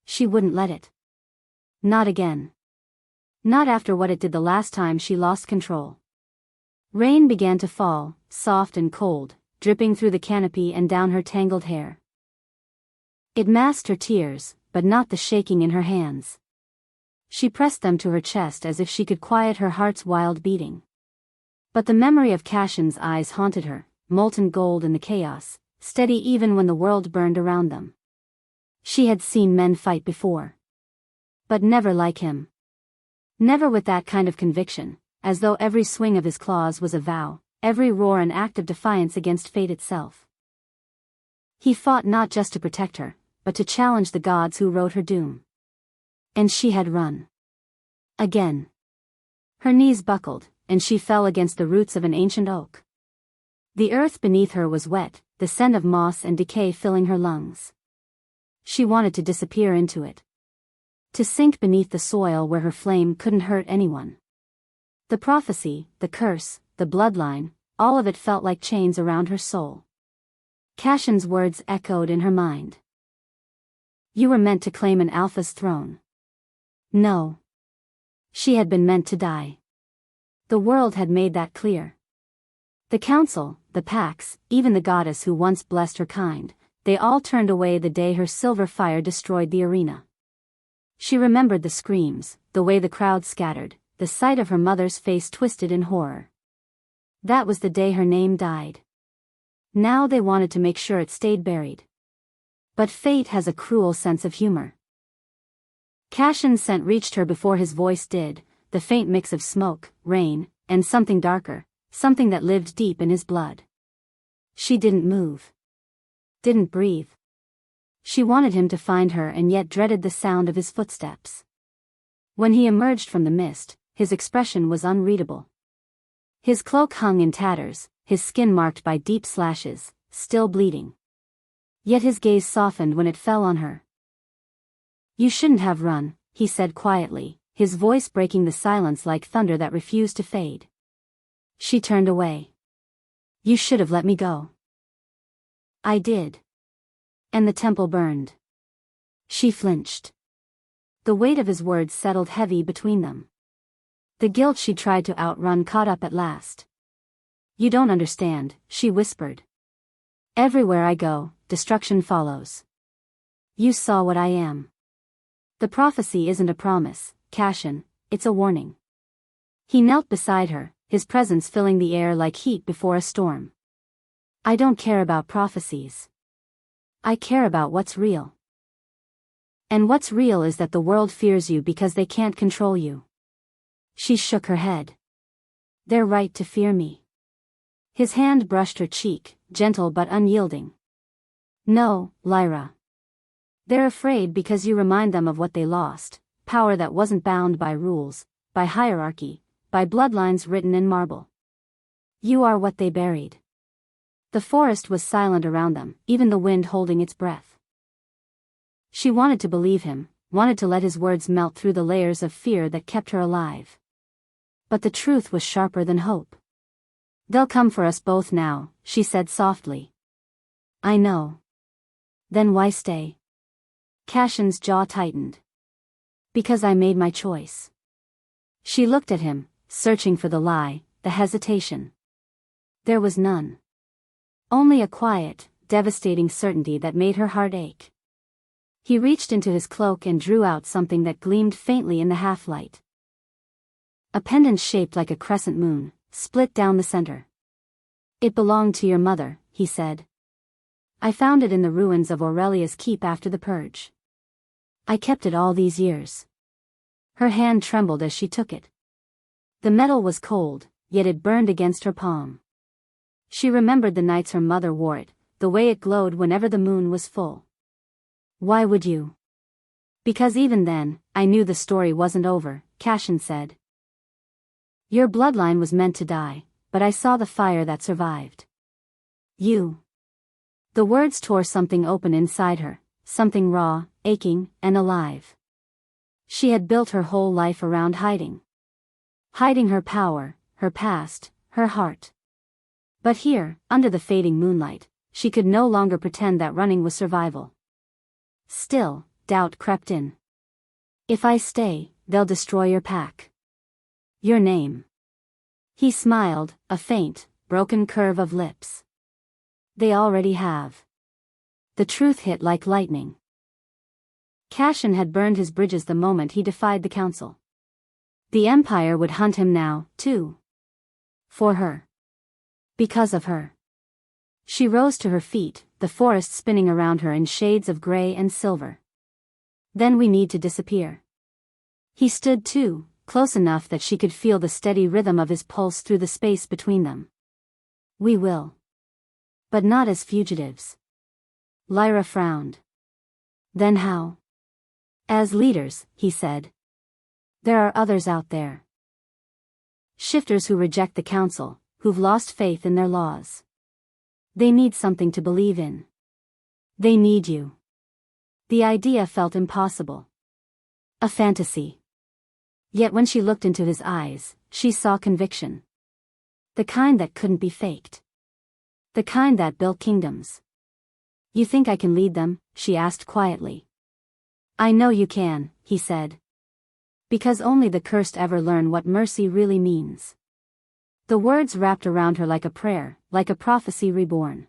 She wouldn't let it. Not again. Not after what it did the last time she lost control. Rain began to fall, soft and cold, dripping through the canopy and down her tangled hair. It masked her tears, but not the shaking in her hands. She pressed them to her chest as if she could quiet her heart's wild beating. But the memory of Cassian's eyes haunted her, molten gold in the chaos, steady even when the world burned around them. She had seen men fight before. But never like him. Never with that kind of conviction, as though every swing of his claws was a vow, every roar an act of defiance against fate itself. He fought not just to protect her, but to challenge the gods who wrote her doom. And she had run. Again. Her knees buckled, and she fell against the roots of an ancient oak. The earth beneath her was wet, the scent of moss and decay filling her lungs. She wanted to disappear into it. To sink beneath the soil where her flame couldn't hurt anyone. The prophecy, the curse, the bloodline, all of it felt like chains around her soul. Cassian's words echoed in her mind. You were meant to claim an alpha's throne. No. She had been meant to die. The world had made that clear. The council, the packs, even the goddess who once blessed her kind, they all turned away the day her silver fire destroyed the arena. She remembered the screams, the way the crowd scattered, the sight of her mother's face twisted in horror. That was the day her name died. Now they wanted to make sure it stayed buried. But fate has a cruel sense of humor. Cassian's scent reached her before his voice did, the faint mix of smoke, rain, and something darker, something that lived deep in his blood. She didn't move. Didn't breathe. She wanted him to find her and yet dreaded the sound of his footsteps. When he emerged from the mist, his expression was unreadable. His cloak hung in tatters, his skin marked by deep slashes, still bleeding. Yet his gaze softened when it fell on her. You shouldn't have run, he said quietly, his voice breaking the silence like thunder that refused to fade. She turned away. You should have let me go. I did. And the temple burned. She flinched. The weight of his words settled heavy between them. The guilt she tried to outrun caught up at last. You don't understand, she whispered. Everywhere I go, destruction follows. You saw what I am. The prophecy isn't a promise, Cassian, it's a warning. He knelt beside her, his presence filling the air like heat before a storm. I don't care about prophecies. I care about what's real. And what's real is that the world fears you because they can't control you. She shook her head. They're right to fear me. His hand brushed her cheek, gentle but unyielding. No, Lyra. They're afraid because you remind them of what they lost, power that wasn't bound by rules, by hierarchy, by bloodlines written in marble. You are what they buried. The forest was silent around them, even the wind holding its breath. She wanted to believe him, wanted to let his words melt through the layers of fear that kept her alive. But the truth was sharper than hope. They'll come for us both now, she said softly. I know. Then why stay? Cassian's jaw tightened. Because I made my choice. She looked at him, searching for the lie, the hesitation. There was none. Only a quiet, devastating certainty that made her heart ache. He reached into his cloak and drew out something that gleamed faintly in the half-light. A pendant shaped like a crescent moon, split down the center. It belonged to your mother, he said. I found it in the ruins of Aurelia's keep after the purge. I kept it all these years. Her hand trembled as she took it. The metal was cold, yet it burned against her palm. She remembered the nights her mother wore it, the way it glowed whenever the moon was full. Why would you? Because even then, I knew the story wasn't over, Cassian said. Your bloodline was meant to die, but I saw the fire that survived. You. The words tore something open inside her, something raw, aching, and alive. She had built her whole life around hiding. Hiding her power, her past, her heart. But here, under the fading moonlight, she could no longer pretend that running was survival. Still, doubt crept in. If I stay, they'll destroy your pack. Your name. He smiled, a faint, broken curve of lips. They already have. The truth hit like lightning. Cassian had burned his bridges the moment he defied the council. The Empire would hunt him now, too. For her. Because of her. She rose to her feet, the forest spinning around her in shades of gray and silver. Then we need to disappear. He stood too, close enough that she could feel the steady rhythm of his pulse through the space between them. We will. But not as fugitives. Lyra frowned. Then how? As leaders, he said. There are others out there. Shifters who reject the council, who've lost faith in their laws. They need something to believe in. They need you. The idea felt impossible. A fantasy. Yet when she looked into his eyes, she saw conviction. The kind that couldn't be faked. The kind that built kingdoms. You think I can lead them? She asked quietly. I know you can, he said. Because only the cursed ever learn what mercy really means. The words wrapped around her like a prayer, like a prophecy reborn.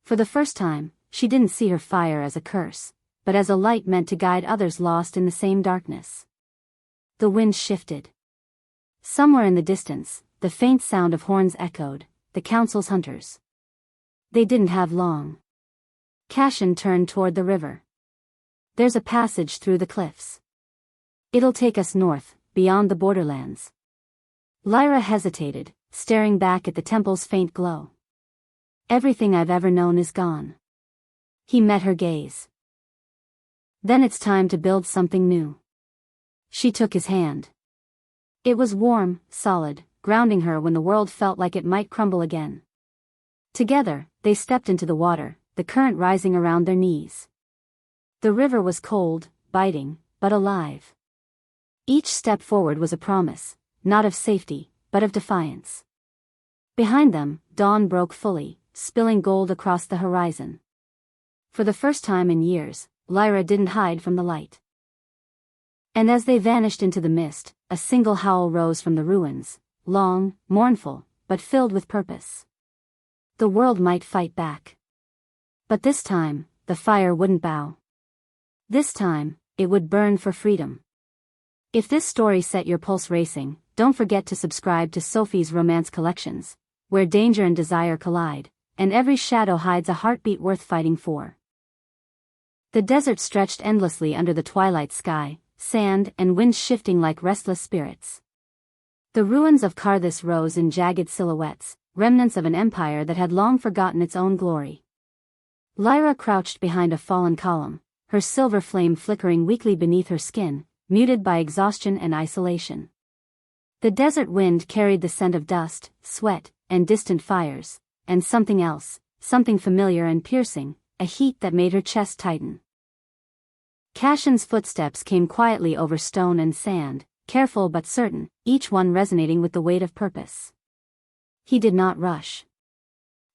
For the first time, she didn't see her fire as a curse, but as a light meant to guide others lost in the same darkness. The wind shifted. Somewhere in the distance, the faint sound of horns echoed, the council's hunters. They didn't have long. Cassian turned toward the river. There's a passage through the cliffs. It'll take us north, beyond the borderlands. Lyra hesitated, staring back at the temple's faint glow. Everything I've ever known is gone. He met her gaze. Then it's time to build something new. She took his hand. It was warm, solid, grounding her when the world felt like it might crumble again. Together, they stepped into the water, the current rising around their knees. The river was cold, biting, but alive. Each step forward was a promise, not of safety, but of defiance. Behind them, dawn broke fully, spilling gold across the horizon. For the first time in years, Lyra didn't hide from the light. And as they vanished into the mist, a single howl rose from the ruins, long, mournful, but filled with purpose. The world might fight back. But this time, the fire wouldn't bow. This time, it would burn for freedom. If this story set your pulse racing, don't forget to subscribe to Sophie's Romance Collections, where danger and desire collide, and every shadow hides a heartbeat worth fighting for. The desert stretched endlessly under the twilight sky, sand and wind shifting like restless spirits. The ruins of Karthus rose in jagged silhouettes, remnants of an empire that had long forgotten its own glory. Lyra crouched behind a fallen column, her silver flame flickering weakly beneath her skin, muted by exhaustion and isolation. The desert wind carried the scent of dust, sweat, and distant fires, and something else, something familiar and piercing, a heat that made her chest tighten. Cassian's footsteps came quietly over stone and sand, careful but certain, each one resonating with the weight of purpose. He did not rush.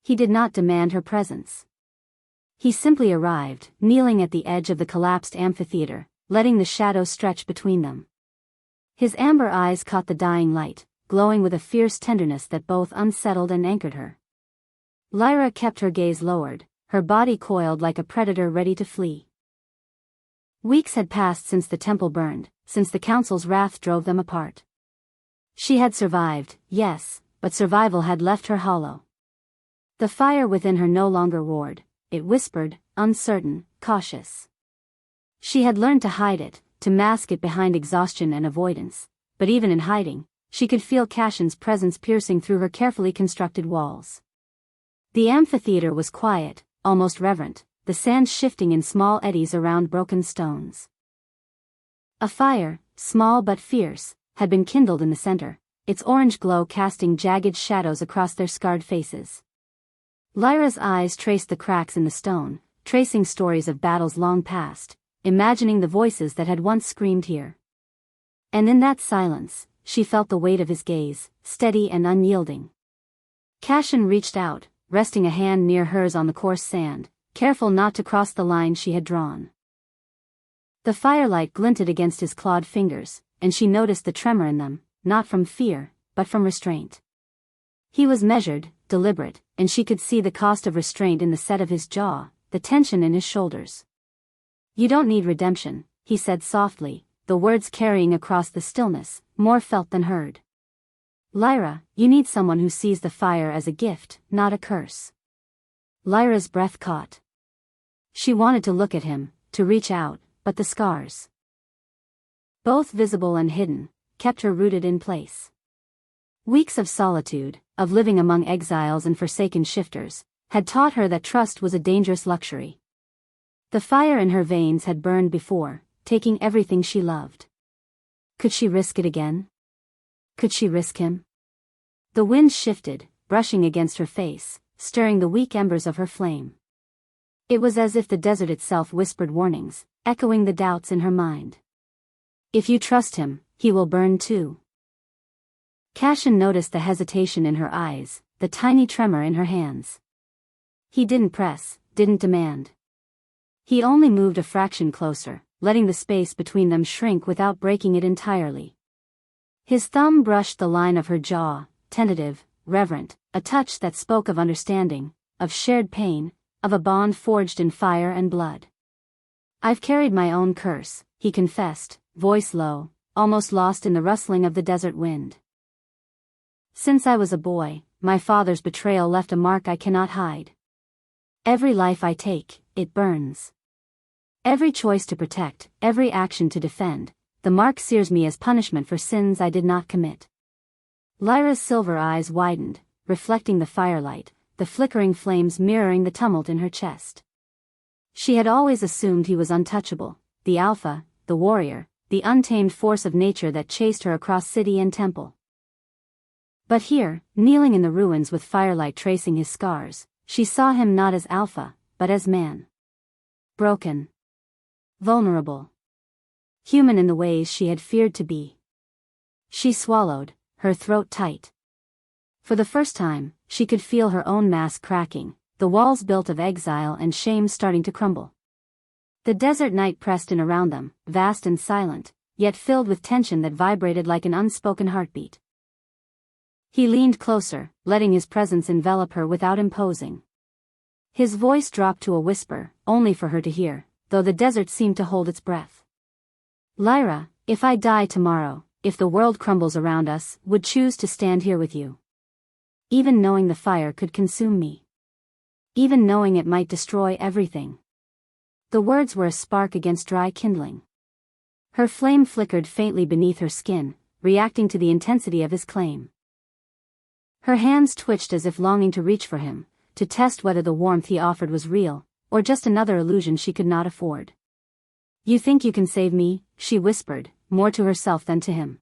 He did not demand her presence. He simply arrived, kneeling at the edge of the collapsed amphitheater, letting the shadows stretch between them. His amber eyes caught the dying light, glowing with a fierce tenderness that both unsettled and anchored her. Lyra kept her gaze lowered, her body coiled like a predator ready to flee. Weeks had passed since the temple burned, since the council's wrath drove them apart. She had survived, yes, but survival had left her hollow. The fire within her no longer roared, it whispered, uncertain, cautious. She had learned to hide it, to mask it behind exhaustion and avoidance, but even in hiding, she could feel Cassian's presence piercing through her carefully constructed walls. The amphitheater was quiet, almost reverent, the sand shifting in small eddies around broken stones. A fire, small but fierce, had been kindled in the center, its orange glow casting jagged shadows across their scarred faces. Lyra's eyes traced the cracks in the stone, tracing stories of battles long past, imagining the voices that had once screamed here. And in that silence, she felt the weight of his gaze, steady and unyielding. Cassian reached out, resting a hand near hers on the coarse sand, careful not to cross the line she had drawn. The firelight glinted against his clawed fingers, and she noticed the tremor in them, not from fear, but from restraint. He was measured, deliberate, and she could see the cost of restraint in the set of his jaw, the tension in his shoulders. You don't need redemption, he said softly, the words carrying across the stillness, more felt than heard. Lyra, you need someone who sees the fire as a gift, not a curse. Lyra's breath caught. She wanted to look at him, to reach out, but the scars, both visible and hidden, kept her rooted in place. Weeks of solitude, of living among exiles and forsaken shifters, had taught her that trust was a dangerous luxury. The fire in her veins had burned before, taking everything she loved. Could she risk it again? Could she risk him? The wind shifted, brushing against her face, stirring the weak embers of her flame. It was as if the desert itself whispered warnings, echoing the doubts in her mind. If you trust him, he will burn too. Cassian noticed the hesitation in her eyes, the tiny tremor in her hands. He didn't press, didn't demand. He only moved a fraction closer, letting the space between them shrink without breaking it entirely. His thumb brushed the line of her jaw, tentative, reverent, a touch that spoke of understanding, of shared pain, of a bond forged in fire and blood. I've carried my own curse, he confessed, voice low, almost lost in the rustling of the desert wind. Since I was a boy, my father's betrayal left a mark I cannot hide. Every life I take, it burns. Every choice to protect, every action to defend, the mark sears me as punishment for sins I did not commit. Lyra's silver eyes widened, reflecting the firelight, the flickering flames mirroring the tumult in her chest. She had always assumed he was untouchable, the alpha, the warrior, the untamed force of nature that chased her across city and temple. But here, kneeling in the ruins with firelight tracing his scars, she saw him not as alpha, but as man. Broken. Vulnerable. Human in the ways she had feared to be. She swallowed, her throat tight. For the first time, she could feel her own mask cracking, the walls built of exile and shame starting to crumble. The desert night pressed in around them, vast and silent, yet filled with tension that vibrated like an unspoken heartbeat. He leaned closer, letting his presence envelop her without imposing. His voice dropped to a whisper, only for her to hear, though the desert seemed to hold its breath. Lyra, if I die tomorrow, if the world crumbles around us, would choose to stand here with you. Even knowing the fire could consume me. Even knowing it might destroy everything. The words were a spark against dry kindling. Her flame flickered faintly beneath her skin, reacting to the intensity of his claim. Her hands twitched as if longing to reach for him, to test whether the warmth he offered was real, or just another illusion she could not afford. You think you can save me, she whispered, more to herself than to him.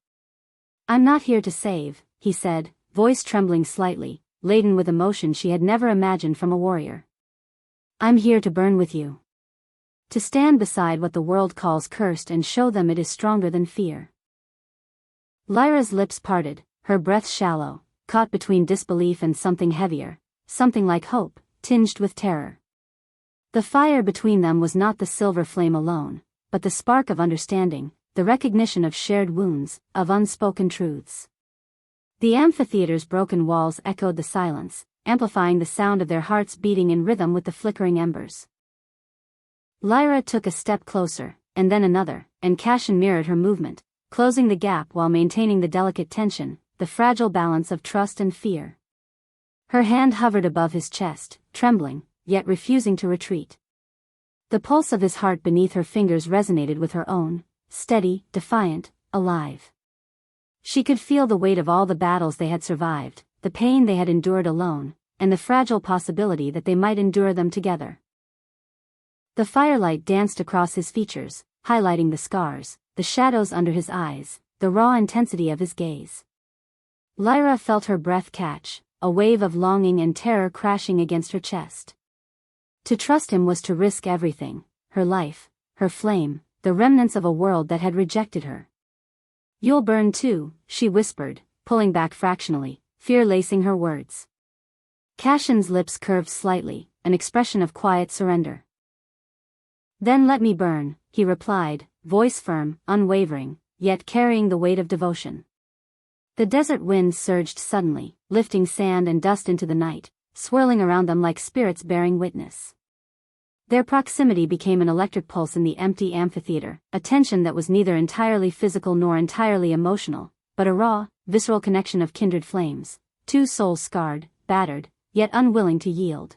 I'm not here to save, he said, voice trembling slightly, laden with emotion she had never imagined from a warrior. I'm here to burn with you. To stand beside what the world calls cursed and show them it is stronger than fear. Lyra's lips parted, her breath shallow, caught between disbelief and something heavier, something like hope, tinged with terror. The fire between them was not the silver flame alone, but the spark of understanding, the recognition of shared wounds, of unspoken truths. The amphitheater's broken walls echoed the silence, amplifying the sound of their hearts beating in rhythm with the flickering embers. Lyra took a step closer, and then another, and Cassian mirrored her movement, closing the gap while maintaining the delicate tension, the fragile balance of trust and fear. Her hand hovered above his chest, trembling, yet refusing to retreat. The pulse of his heart beneath her fingers resonated with her own, steady, defiant, alive. She could feel the weight of all the battles they had survived, the pain they had endured alone, and the fragile possibility that they might endure them together. The firelight danced across his features, highlighting the scars, the shadows under his eyes, the raw intensity of his gaze. Lyra felt her breath catch, a wave of longing and terror crashing against her chest. To trust him was to risk everything, her life, her flame, the remnants of a world that had rejected her. You'll burn too, she whispered, pulling back fractionally, fear lacing her words. Cassian's lips curved slightly, an expression of quiet surrender. Then let me burn, he replied, voice firm, unwavering, yet carrying the weight of devotion. The desert wind surged suddenly, lifting sand and dust into the night, swirling around them like spirits bearing witness. Their proximity became an electric pulse in the empty amphitheater, a tension that was neither entirely physical nor entirely emotional, but a raw, visceral connection of kindred flames, two souls scarred, battered, yet unwilling to yield.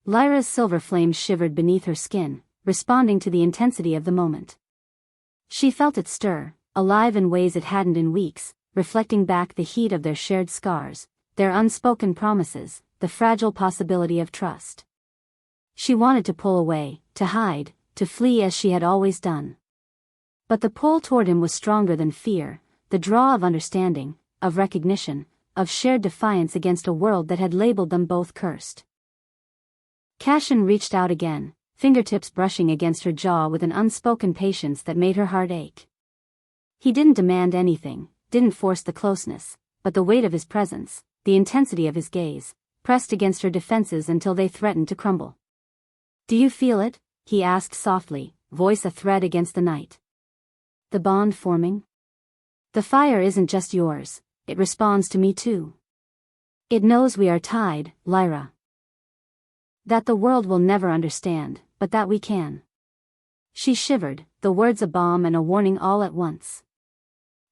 Lyra's silver flame shivered beneath her skin, responding to the intensity of the moment. She felt it stir, alive in ways it hadn't in weeks, reflecting back the heat of their shared scars, their unspoken promises, the fragile possibility of trust. She wanted to pull away, to hide, to flee as she had always done. But the pull toward him was stronger than fear, the draw of understanding, of recognition, of shared defiance against a world that had labeled them both cursed. Cassian reached out again, fingertips brushing against her jaw with an unspoken patience that made her heart ache. He didn't demand anything, didn't force the closeness, but the weight of his presence, the intensity of his gaze, pressed against her defenses until they threatened to crumble. "Do you feel it?" he asked softly, voice a thread against the night. "The bond forming? The fire isn't just yours, it responds to me too. It knows we are tied, Lyra. That the world will never understand, but that we can." She shivered, the words a balm and a warning all at once.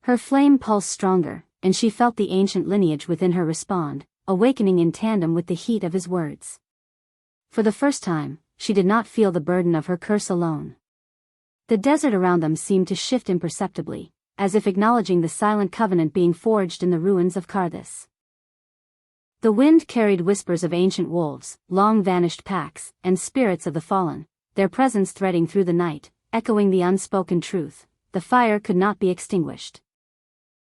Her flame pulsed stronger, and she felt the ancient lineage within her respond, awakening in tandem with the heat of his words. For the first time, she did not feel the burden of her curse alone. The desert around them seemed to shift imperceptibly, as if acknowledging the silent covenant being forged in the ruins of Karthus. The wind carried whispers of ancient wolves, long-vanished packs, and spirits of the fallen, their presence threading through the night, echoing the unspoken truth: the fire could not be extinguished.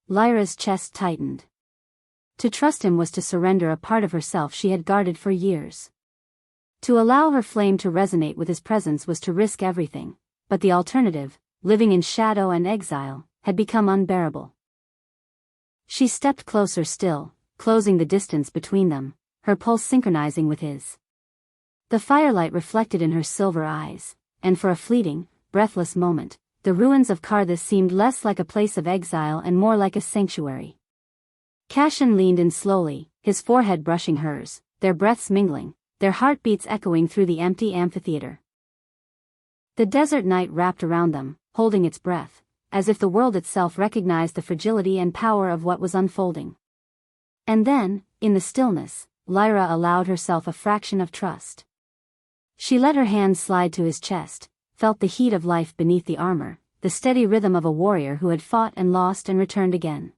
Lyra's chest tightened. To trust him was to surrender a part of herself she had guarded for years. To allow her flame to resonate with his presence was to risk everything, but the alternative, living in shadow and exile, had become unbearable. She stepped closer still, closing the distance between them, her pulse synchronizing with his. The firelight reflected in her silver eyes, and for a fleeting, breathless moment, the ruins of Karthus seemed less like a place of exile and more like a sanctuary. Cassian leaned in slowly, his forehead brushing hers, their breaths mingling, their heartbeats echoing through the empty amphitheater. The desert night wrapped around them, holding its breath, as if the world itself recognized the fragility and power of what was unfolding. And then, in the stillness, Lyra allowed herself a fraction of trust. She let her hands slide to his chest, felt the heat of life beneath the armor, the steady rhythm of a warrior who had fought and lost and returned again.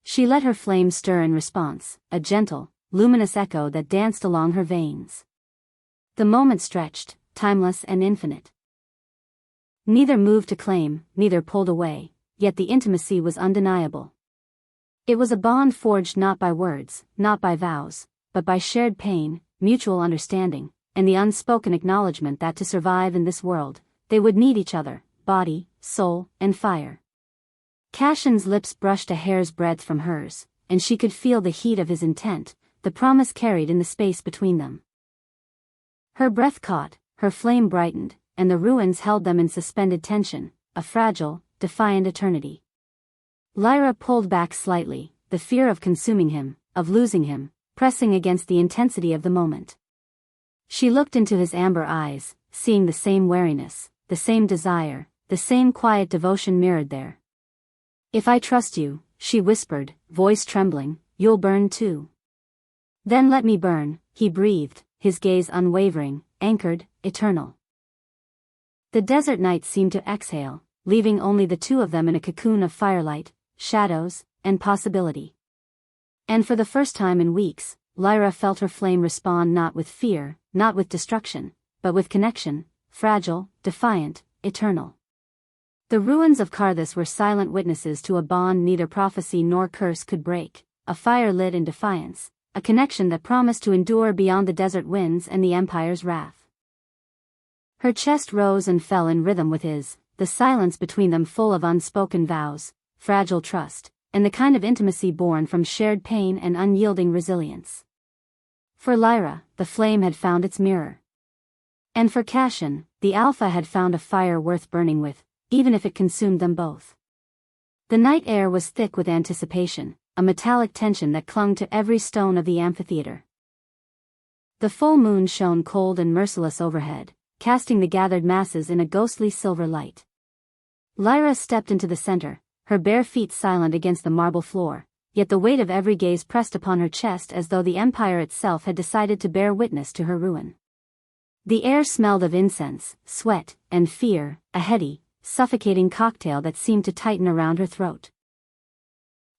She let her flame stir in response, a gentle, luminous echo that danced along her veins. The moment stretched, timeless and infinite. Neither moved to claim, neither pulled away, yet the intimacy was undeniable. It was a bond forged not by words, not by vows, but by shared pain, mutual understanding, and the unspoken acknowledgement that to survive in this world, they would need each other, body, soul, and fire. Cassian's lips brushed a hair's breadth from hers, and she could feel the heat of his intent, the promise carried in the space between them. Her breath caught, her flame brightened, and the ruins held them in suspended tension, a fragile, defiant eternity. Lyra pulled back slightly, the fear of consuming him, of losing him, pressing against the intensity of the moment. She looked into his amber eyes, seeing the same wariness, the same desire, the same quiet devotion mirrored there. "If I trust you," she whispered, voice trembling, "you'll burn too." "Then let me burn," he breathed, his gaze unwavering, anchored, eternal. The desert night seemed to exhale, leaving only the two of them in a cocoon of firelight, shadows, and possibility. And for the first time in weeks, Lyra felt her flame respond not with fear, not with destruction, but with connection, fragile, defiant, eternal. The ruins of Karthus were silent witnesses to a bond neither prophecy nor curse could break, a fire lit in defiance, a connection that promised to endure beyond the desert winds and the Empire's wrath. Her chest rose and fell in rhythm with his, the silence between them full of unspoken vows, fragile trust, and the kind of intimacy born from shared pain and unyielding resilience. For Lyra, the flame had found its mirror. And for Cassian, the Alpha had found a fire worth burning with, even if it consumed them both. The night air was thick with anticipation, a metallic tension that clung to every stone of the amphitheater. The full moon shone cold and merciless overhead, casting the gathered masses in a ghostly silver light. Lyra stepped into the center, her bare feet silent against the marble floor, yet the weight of every gaze pressed upon her chest as though the Empire itself had decided to bear witness to her ruin. The air smelled of incense, sweat, and fear, a heady, suffocating cocktail that seemed to tighten around her throat.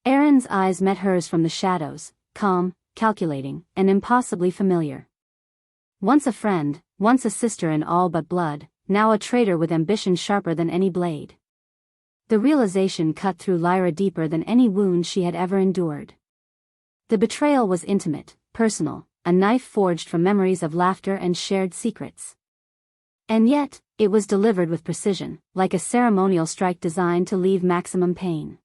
Erin's eyes met hers from the shadows, calm, calculating, and impossibly familiar. Once a friend, once a sister in all but blood, now a traitor with ambition sharper than any blade. The realization cut through Lyra deeper than any wound she had ever endured. The betrayal was intimate, personal, a knife forged from memories of laughter and shared secrets. And yet, it was delivered with precision, like a ceremonial strike designed to leave maximum pain.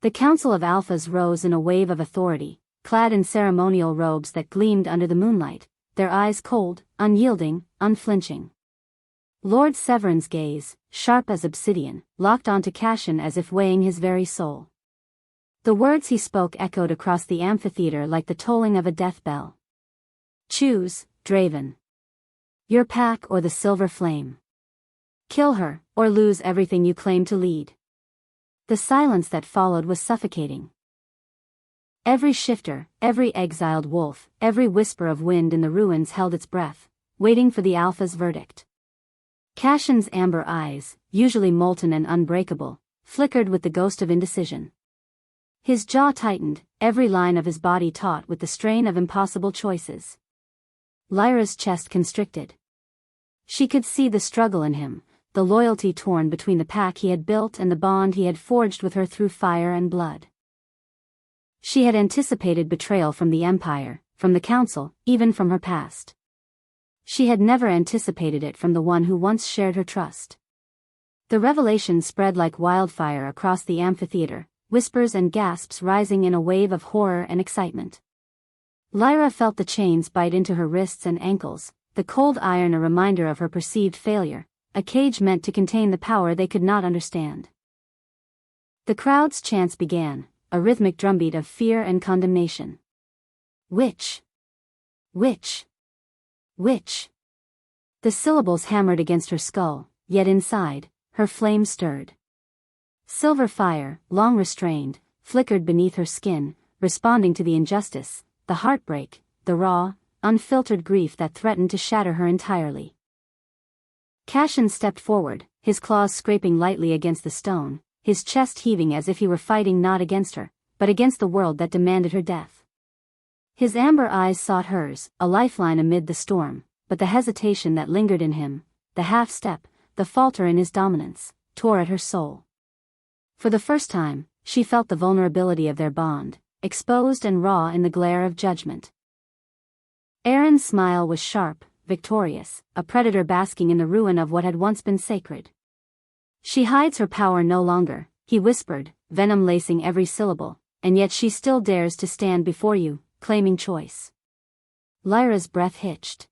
The Council of Alphas rose in a wave of authority, clad in ceremonial robes that gleamed under the moonlight, their eyes cold, unyielding, unflinching. Lord Severin's gaze, sharp as obsidian, locked onto Cassian as if weighing his very soul. The words he spoke echoed across the amphitheater like the tolling of a death bell. Choose, Draven. Your pack or the silver flame. Kill her, or lose everything you claim to lead. The silence that followed was suffocating. Every shifter, every exiled wolf, every whisper of wind in the ruins held its breath, waiting for the Alpha's verdict. Cassian's amber eyes, usually molten and unbreakable, flickered with the ghost of indecision. His jaw tightened, every line of his body taut with the strain of impossible choices. Lyra's chest constricted. She could see the struggle in him, the loyalty torn between the pack he had built and the bond he had forged with her through fire and blood. She had anticipated betrayal from the Empire, from the Council, even from her past. She had never anticipated it from the one who once shared her trust. The revelation spread like wildfire across the amphitheater, whispers and gasps rising in a wave of horror and excitement. Lyra felt the chains bite into her wrists and ankles, the cold iron a reminder of her perceived failure, a cage meant to contain the power they could not understand. The crowd's chants began, a rhythmic drumbeat of fear and condemnation. Witch! Witch! Witch! The syllables hammered against her skull, yet inside, her flame stirred. Silver fire, long restrained, flickered beneath her skin, responding to the injustice, the heartbreak, the raw, unfiltered grief that threatened to shatter her entirely. Cassian stepped forward, his claws scraping lightly against the stone, his chest heaving as if he were fighting not against her, but against the world that demanded her death. His amber eyes sought hers, a lifeline amid the storm, but the hesitation that lingered in him, the half-step, the falter in his dominance, tore at her soul. For the first time, she felt the vulnerability of their bond, exposed and raw in the glare of judgment. Aaron's smile was sharp, victorious, a predator basking in the ruin of what had once been sacred. She hides her power no longer, he whispered, venom lacing every syllable, and yet she still dares to stand before you, claiming choice. Lyra's breath hitched.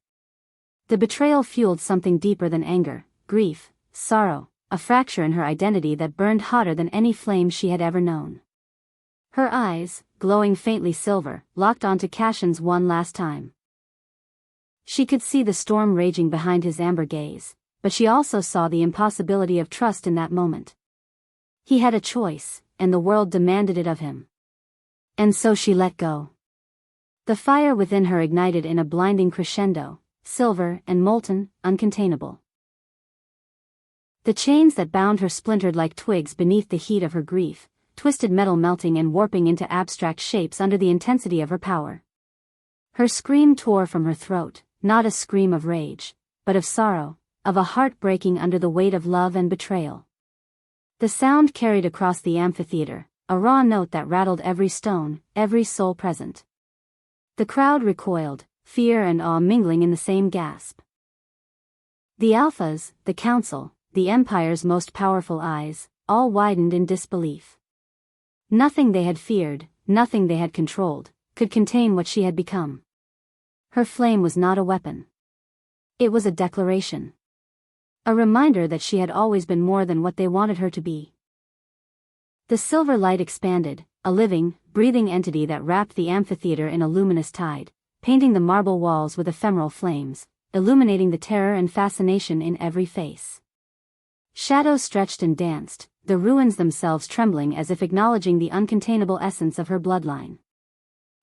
The betrayal fueled something deeper than anger, grief, sorrow, a fracture in her identity that burned hotter than any flame she had ever known. Her eyes, glowing faintly silver, locked onto Cassian's one last time. She could see the storm raging behind his amber gaze, but she also saw the impossibility of trust in that moment. He had a choice, and the world demanded it of him. And so she let go. The fire within her ignited in a blinding crescendo, silver and molten, uncontainable. The chains that bound her splintered like twigs beneath the heat of her grief, twisted metal melting and warping into abstract shapes under the intensity of her power. Her scream tore from her throat, not a scream of rage, but of sorrow, of a heart breaking under the weight of love and betrayal. The sound carried across the amphitheater, a raw note that rattled every stone, every soul present. The crowd recoiled, fear and awe mingling in the same gasp. The Alphas, the Council, the Empire's most powerful eyes, all widened in disbelief. Nothing they had feared, nothing they had controlled, could contain what she had become. Her flame was not a weapon. It was a declaration. A reminder that she had always been more than what they wanted her to be. The silver light expanded, a living, breathing entity that wrapped the amphitheater in a luminous tide, painting the marble walls with ephemeral flames, illuminating the terror and fascination in every face. Shadows stretched and danced, the ruins themselves trembling as if acknowledging the uncontainable essence of her bloodline.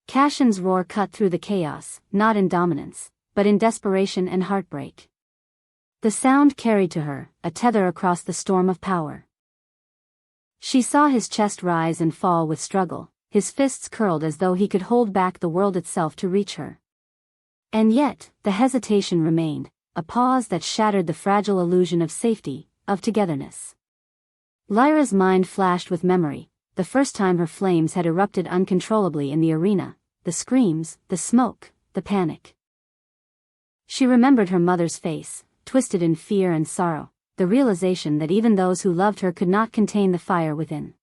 Cassian's roar cut through the chaos, not in dominance, but in desperation and heartbreak. The sound carried to her, a tether across the storm of power. She saw his chest rise and fall with struggle, his fists curled as though he could hold back the world itself to reach her. And yet, the hesitation remained, a pause that shattered the fragile illusion of safety, of togetherness. Lyra's mind flashed with memory, the first time her flames had erupted uncontrollably in the arena, the screams, the smoke, the panic. She remembered her mother's face, twisted in fear and sorrow, the realization that even those who loved her could not contain the fire within.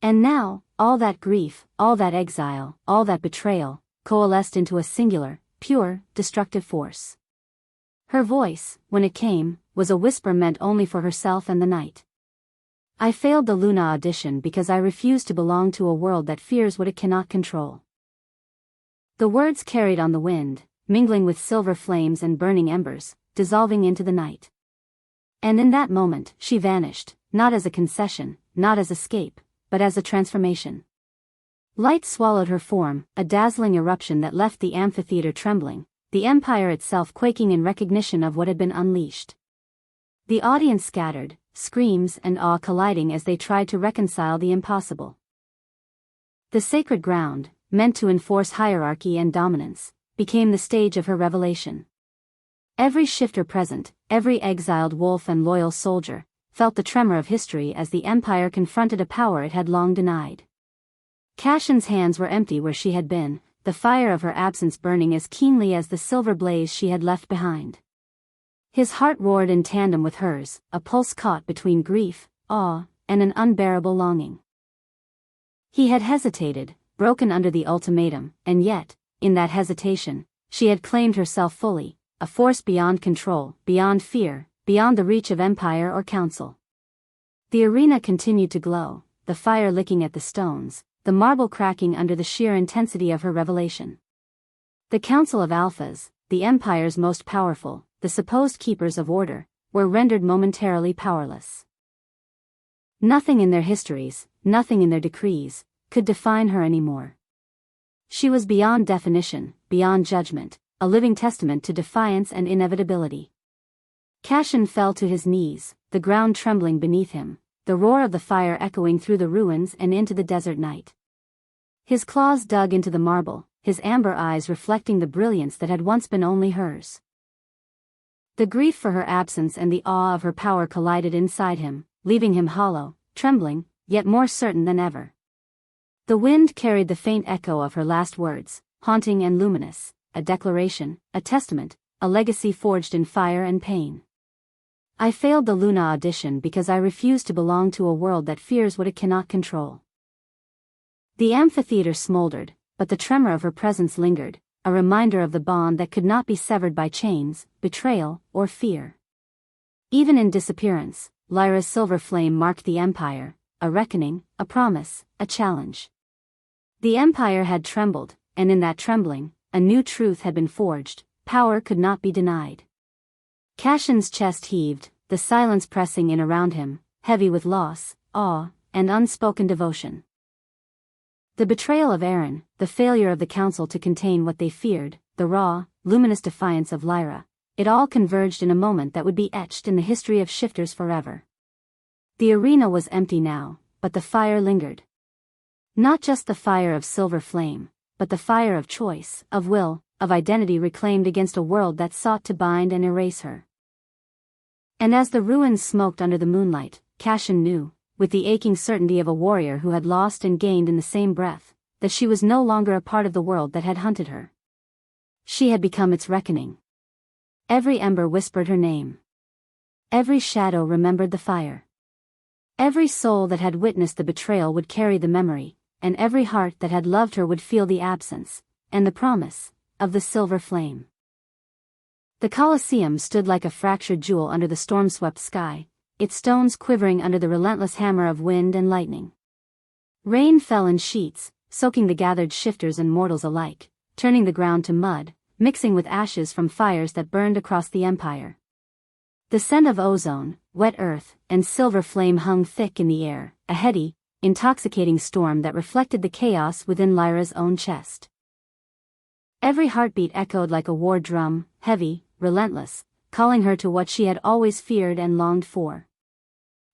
And now, all that grief, all that exile, all that betrayal, coalesced into a singular, pure, destructive force. Her voice, when it came, was a whisper meant only for herself and the night. I failed the Luna audition because I refused to belong to a world that fears what it cannot control. The words carried on the wind, mingling with silver flames and burning embers, dissolving into the night. And in that moment, she vanished, not as a concession, not as escape, but as a transformation. Light swallowed her form, a dazzling eruption that left the amphitheater trembling, the empire itself quaking in recognition of what had been unleashed. The audience scattered, screams and awe colliding as they tried to reconcile the impossible. The sacred ground, meant to enforce hierarchy and dominance, became the stage of her revelation. Every shifter present, every exiled wolf and loyal soldier, felt the tremor of history as the empire confronted a power it had long denied. Cassian's hands were empty where she had been, the fire of her absence burning as keenly as the silver blaze she had left behind. His heart roared in tandem with hers, a pulse caught between grief, awe, and an unbearable longing. He had hesitated, broken under the ultimatum, and yet, in that hesitation, she had claimed herself fully, a force beyond control, beyond fear, beyond the reach of empire or council. The arena continued to glow, the fire licking at the stones, the marble cracking under the sheer intensity of her revelation. The Council of Alphas, the Empire's most powerful, the supposed keepers of order, were rendered momentarily powerless. Nothing in their histories, nothing in their decrees, could define her anymore. She was beyond definition, beyond judgment, a living testament to defiance and inevitability. Cassian fell to his knees, the ground trembling beneath him, the roar of the fire echoing through the ruins and into the desert night. His claws dug into the marble, his amber eyes reflecting the brilliance that had once been only hers. The grief for her absence and the awe of her power collided inside him, leaving him hollow, trembling, yet more certain than ever. The wind carried the faint echo of her last words, haunting and luminous, a declaration, a testament, a legacy forged in fire and pain. I failed the Luna audition because I refused to belong to a world that fears what it cannot control. The amphitheater smoldered, but the tremor of her presence lingered, a reminder of the bond that could not be severed by chains, betrayal, or fear. Even in disappearance, Lyra's silver flame marked the empire, a reckoning, a promise, a challenge. The empire had trembled, and in that trembling, a new truth had been forged: power could not be denied. Cassian's chest heaved, the silence pressing in around him, heavy with loss, awe, and unspoken devotion. The betrayal of Aaron, the failure of the council to contain what they feared, the raw, luminous defiance of Lyra, it all converged in a moment that would be etched in the history of shifters forever. The arena was empty now, but the fire lingered. Not just the fire of silver flame, but the fire of choice, of will, of identity reclaimed against a world that sought to bind and erase her. And as the ruins smoked under the moonlight, Cassian knew, with the aching certainty of a warrior who had lost and gained in the same breath, that she was no longer a part of the world that had hunted her. She had become its reckoning. Every ember whispered her name. Every shadow remembered the fire. Every soul that had witnessed the betrayal would carry the memory, and every heart that had loved her would feel the absence, and the promise, of the silver flame. The Colosseum stood like a fractured jewel under the storm-swept sky, its stones quivering under the relentless hammer of wind and lightning. Rain fell in sheets, soaking the gathered shifters and mortals alike, turning the ground to mud, mixing with ashes from fires that burned across the empire. The scent of ozone, wet earth, and silver flame hung thick in the air, a heady, intoxicating storm that reflected the chaos within Lyra's own chest. Every heartbeat echoed like a war drum, heavy, relentless, calling her to what she had always feared and longed for.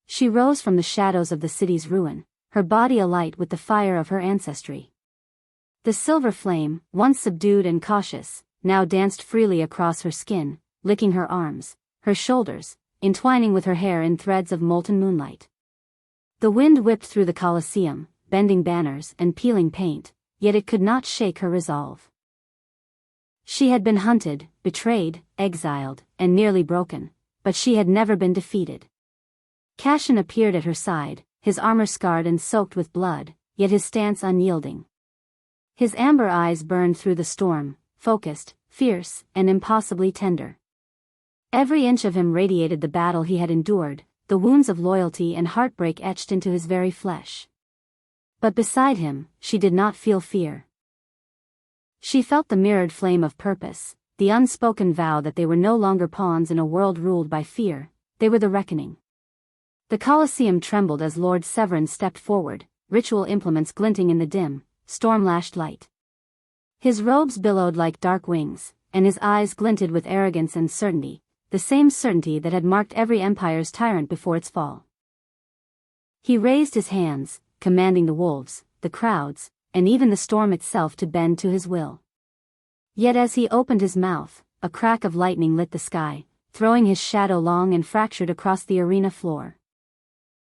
She rose from the shadows of the city's ruin, her body alight with the fire of her ancestry. The silver flame, once subdued and cautious, now danced freely across her skin, licking her arms, her shoulders, entwining with her hair in threads of molten moonlight. The wind whipped through the Colosseum, bending banners and peeling paint, yet it could not shake her resolve. She had been hunted, betrayed, exiled, and nearly broken, but she had never been defeated. Cassian appeared at her side, his armor scarred and soaked with blood, yet his stance unyielding. His amber eyes burned through the storm, focused, fierce, and impossibly tender. Every inch of him radiated the battle he had endured, the wounds of loyalty and heartbreak etched into his very flesh. But beside him, she did not feel fear. She felt the mirrored flame of purpose, the unspoken vow that they were no longer pawns in a world ruled by fear, they were the reckoning. The Colosseum trembled as Lord Severin stepped forward, ritual implements glinting in the dim, storm-lashed light. His robes billowed like dark wings, and his eyes glinted with arrogance and certainty, the same certainty that had marked every empire's tyrant before its fall. He raised his hands, commanding the wolves, the crowds, and even the storm itself to bend to his will. Yet as he opened his mouth, a crack of lightning lit the sky, throwing his shadow long and fractured across the arena floor.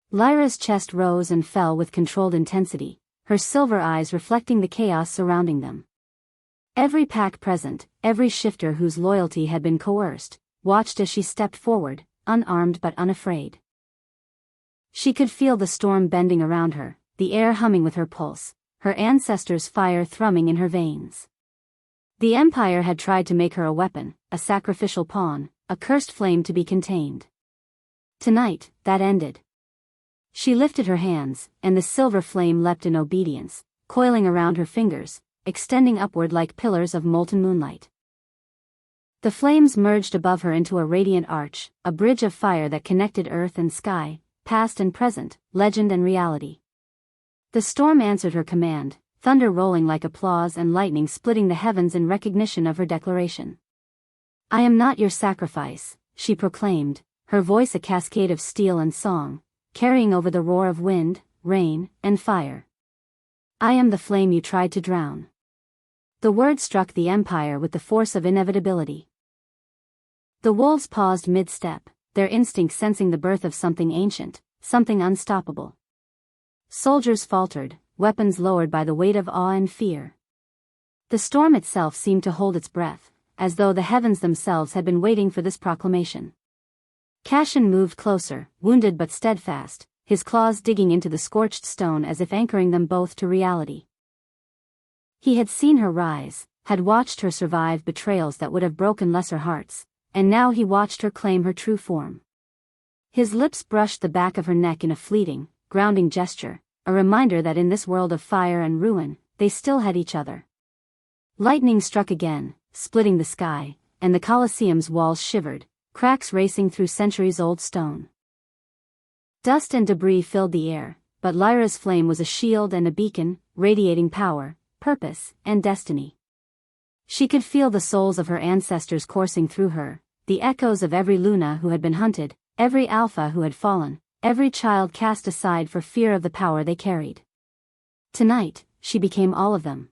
Lyra's chest rose and fell with controlled intensity, her silver eyes reflecting the chaos surrounding them. Every pack present, every shifter whose loyalty had been coerced, watched as she stepped forward, unarmed but unafraid. She could feel the storm bending around her, the air humming with her pulse, her ancestors' fire thrumming in her veins. The Empire had tried to make her a weapon, a sacrificial pawn, a cursed flame to be contained. Tonight, that ended. She lifted her hands, and the silver flame leapt in obedience, coiling around her fingers, extending upward like pillars of molten moonlight. The flames merged above her into a radiant arch, a bridge of fire that connected earth and sky, past and present, legend and reality. The storm answered her command, thunder rolling like applause and lightning splitting the heavens in recognition of her declaration. "I am not your sacrifice," she proclaimed, her voice a cascade of steel and song, carrying over the roar of wind, rain, and fire. "I am the flame you tried to drown." The word struck the Empire with the force of inevitability. The wolves paused mid-step, their instincts sensing the birth of something ancient, something unstoppable. Soldiers faltered, weapons lowered by the weight of awe and fear. The storm itself seemed to hold its breath, as though the heavens themselves had been waiting for this proclamation. Cassian moved closer, wounded but steadfast, his claws digging into the scorched stone as if anchoring them both to reality. He had seen her rise, had watched her survive betrayals that would have broken lesser hearts, and now he watched her claim her true form. His lips brushed the back of her neck in a fleeting, grounding gesture, a reminder that in this world of fire and ruin, they still had each other. Lightning struck again, splitting the sky, and the Colosseum's walls shivered, cracks racing through centuries-old stone. Dust and debris filled the air, but Lyra's flame was a shield and a beacon, radiating power, purpose, and destiny. She could feel the souls of her ancestors coursing through her, the echoes of every Luna who had been hunted, every Alpha who had fallen, every child cast aside for fear of the power they carried. Tonight, she became all of them.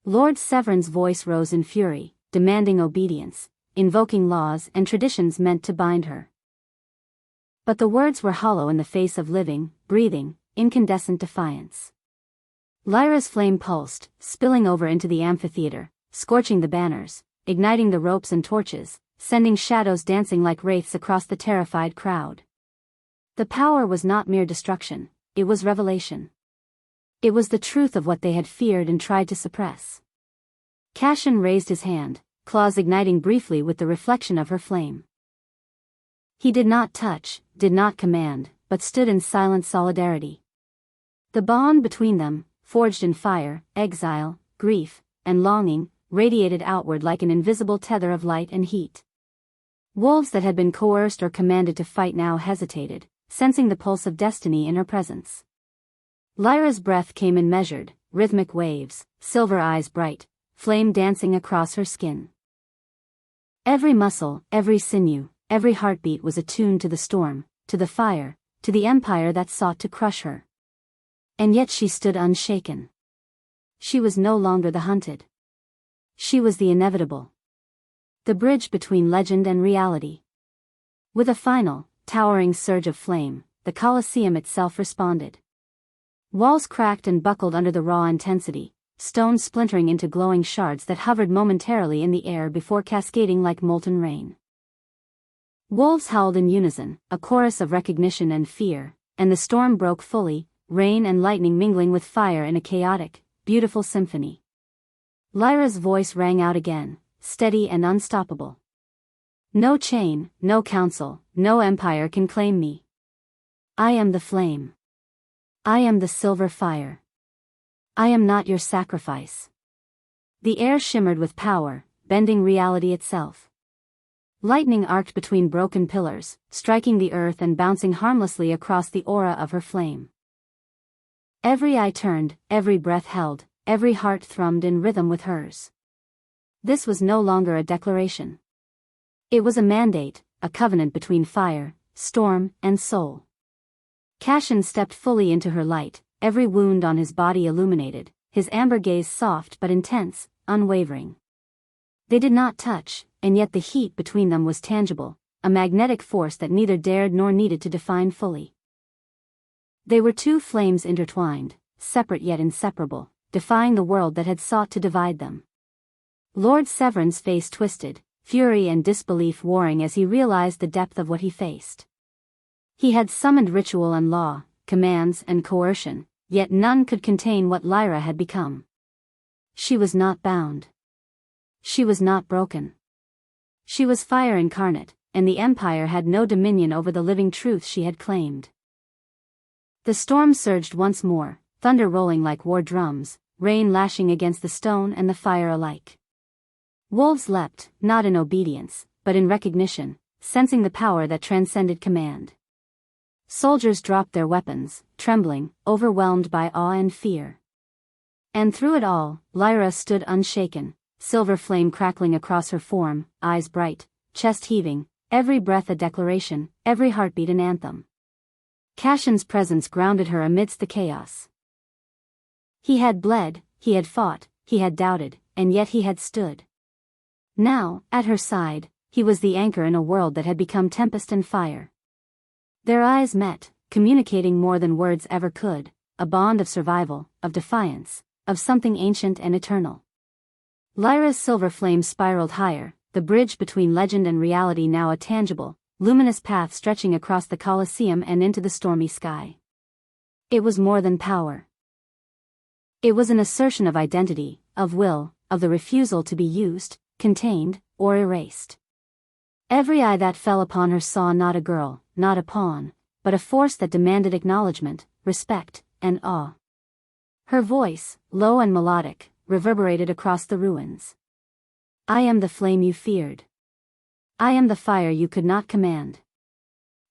Lord Severin's voice rose in fury, demanding obedience, invoking laws and traditions meant to bind her. But the words were hollow in the face of living, breathing, incandescent defiance. Lyra's flame pulsed, spilling over into the amphitheater, scorching the banners, igniting the ropes and torches, sending shadows dancing like wraiths across the terrified crowd. The power was not mere destruction, it was revelation. It was the truth of what they had feared and tried to suppress. Cassian raised his hand, claws igniting briefly with the reflection of her flame. He did not touch, did not command, but stood in silent solidarity. The bond between them, forged in fire, exile, grief, and longing, radiated outward like an invisible tether of light and heat. Wolves that had been coerced or commanded to fight now hesitated, sensing the pulse of destiny in her presence. Lyra's breath came in measured, rhythmic waves, silver eyes bright, flame dancing across her skin. Every muscle, every sinew, every heartbeat was attuned to the storm, to the fire, to the empire that sought to crush her. And yet she stood unshaken. She was no longer the hunted. She was the inevitable. The bridge between legend and reality. With a final, towering surge of flame, the Colosseum itself responded. Walls cracked and buckled under the raw intensity, stones splintering into glowing shards that hovered momentarily in the air before cascading like molten rain. Wolves howled in unison, a chorus of recognition and fear, and the storm broke fully, rain and lightning mingling with fire in a chaotic, beautiful symphony. Lyra's voice rang out again, steady and unstoppable. No chain, no council, no empire can claim me. I am the flame. I am the silver fire. I am not your sacrifice. The air shimmered with power, bending reality itself. Lightning arced between broken pillars, striking the earth and bouncing harmlessly across the aura of her flame. Every eye turned, every breath held, every heart thrummed in rhythm with hers. This was no longer a declaration. It was a mandate, a covenant between fire, storm, and soul. Cassian stepped fully into her light, every wound on his body illuminated, his amber gaze soft but intense, unwavering. They did not touch, and yet the heat between them was tangible, a magnetic force that neither dared nor needed to define fully. They were two flames intertwined, separate yet inseparable, defying the world that had sought to divide them. Lord Severin's face twisted, fury and disbelief warring as he realized the depth of what he faced. He had summoned ritual and law, commands and coercion, yet none could contain what Lyra had become. She was not bound. She was not broken. She was fire incarnate, and the Empire had no dominion over the living truth she had claimed. The storm surged once more, thunder rolling like war drums, rain lashing against the stone and the fire alike. Wolves leapt, not in obedience, but in recognition, sensing the power that transcended command. Soldiers dropped their weapons, trembling, overwhelmed by awe and fear. And through it all, Lyra stood unshaken, silver flame crackling across her form, eyes bright, chest heaving, every breath a declaration, every heartbeat an anthem. Cassian's presence grounded her amidst the chaos. He had bled, he had fought, he had doubted, and yet he had stood. Now, at her side, he was the anchor in a world that had become tempest and fire. Their eyes met, communicating more than words ever could, a bond of survival, of defiance, of something ancient and eternal. Lyra's silver flame spiraled higher, the bridge between legend and reality now a tangible, luminous path stretching across the Colosseum and into the stormy sky. It was more than power. It was an assertion of identity, of will, of the refusal to be used, contained, or erased. Every eye that fell upon her saw not a girl, not a pawn, but a force that demanded acknowledgement, respect, and awe. Her voice, low and melodic, reverberated across the ruins. I am the flame you feared. I am the fire you could not command.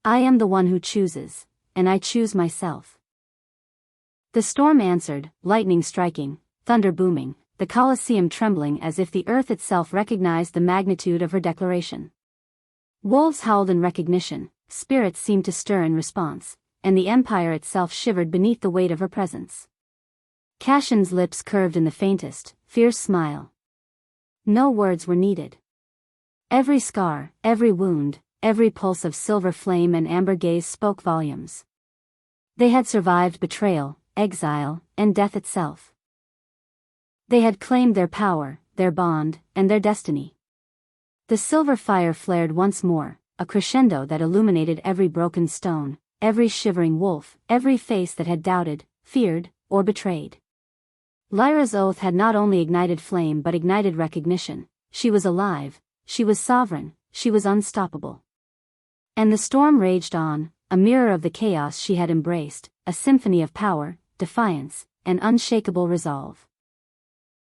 I am the one who chooses, and I choose myself. The storm answered, lightning striking, thunder booming, the Colosseum trembling as if the earth itself recognized the magnitude of her declaration. Wolves howled in recognition, spirits seemed to stir in response, and the Empire itself shivered beneath the weight of her presence. Cassian's lips curved in the faintest, fierce smile. No words were needed. Every scar, every wound, every pulse of silver flame and amber gaze spoke volumes. They had survived betrayal, exile, and death itself. They had claimed their power, their bond, and their destiny. The silver fire flared once more, a crescendo that illuminated every broken stone, every shivering wolf, every face that had doubted, feared, or betrayed. Lyra's oath had not only ignited flame but ignited recognition. She was alive, she was sovereign, she was unstoppable. And the storm raged on, a mirror of the chaos she had embraced, a symphony of power, defiance, and unshakable resolve.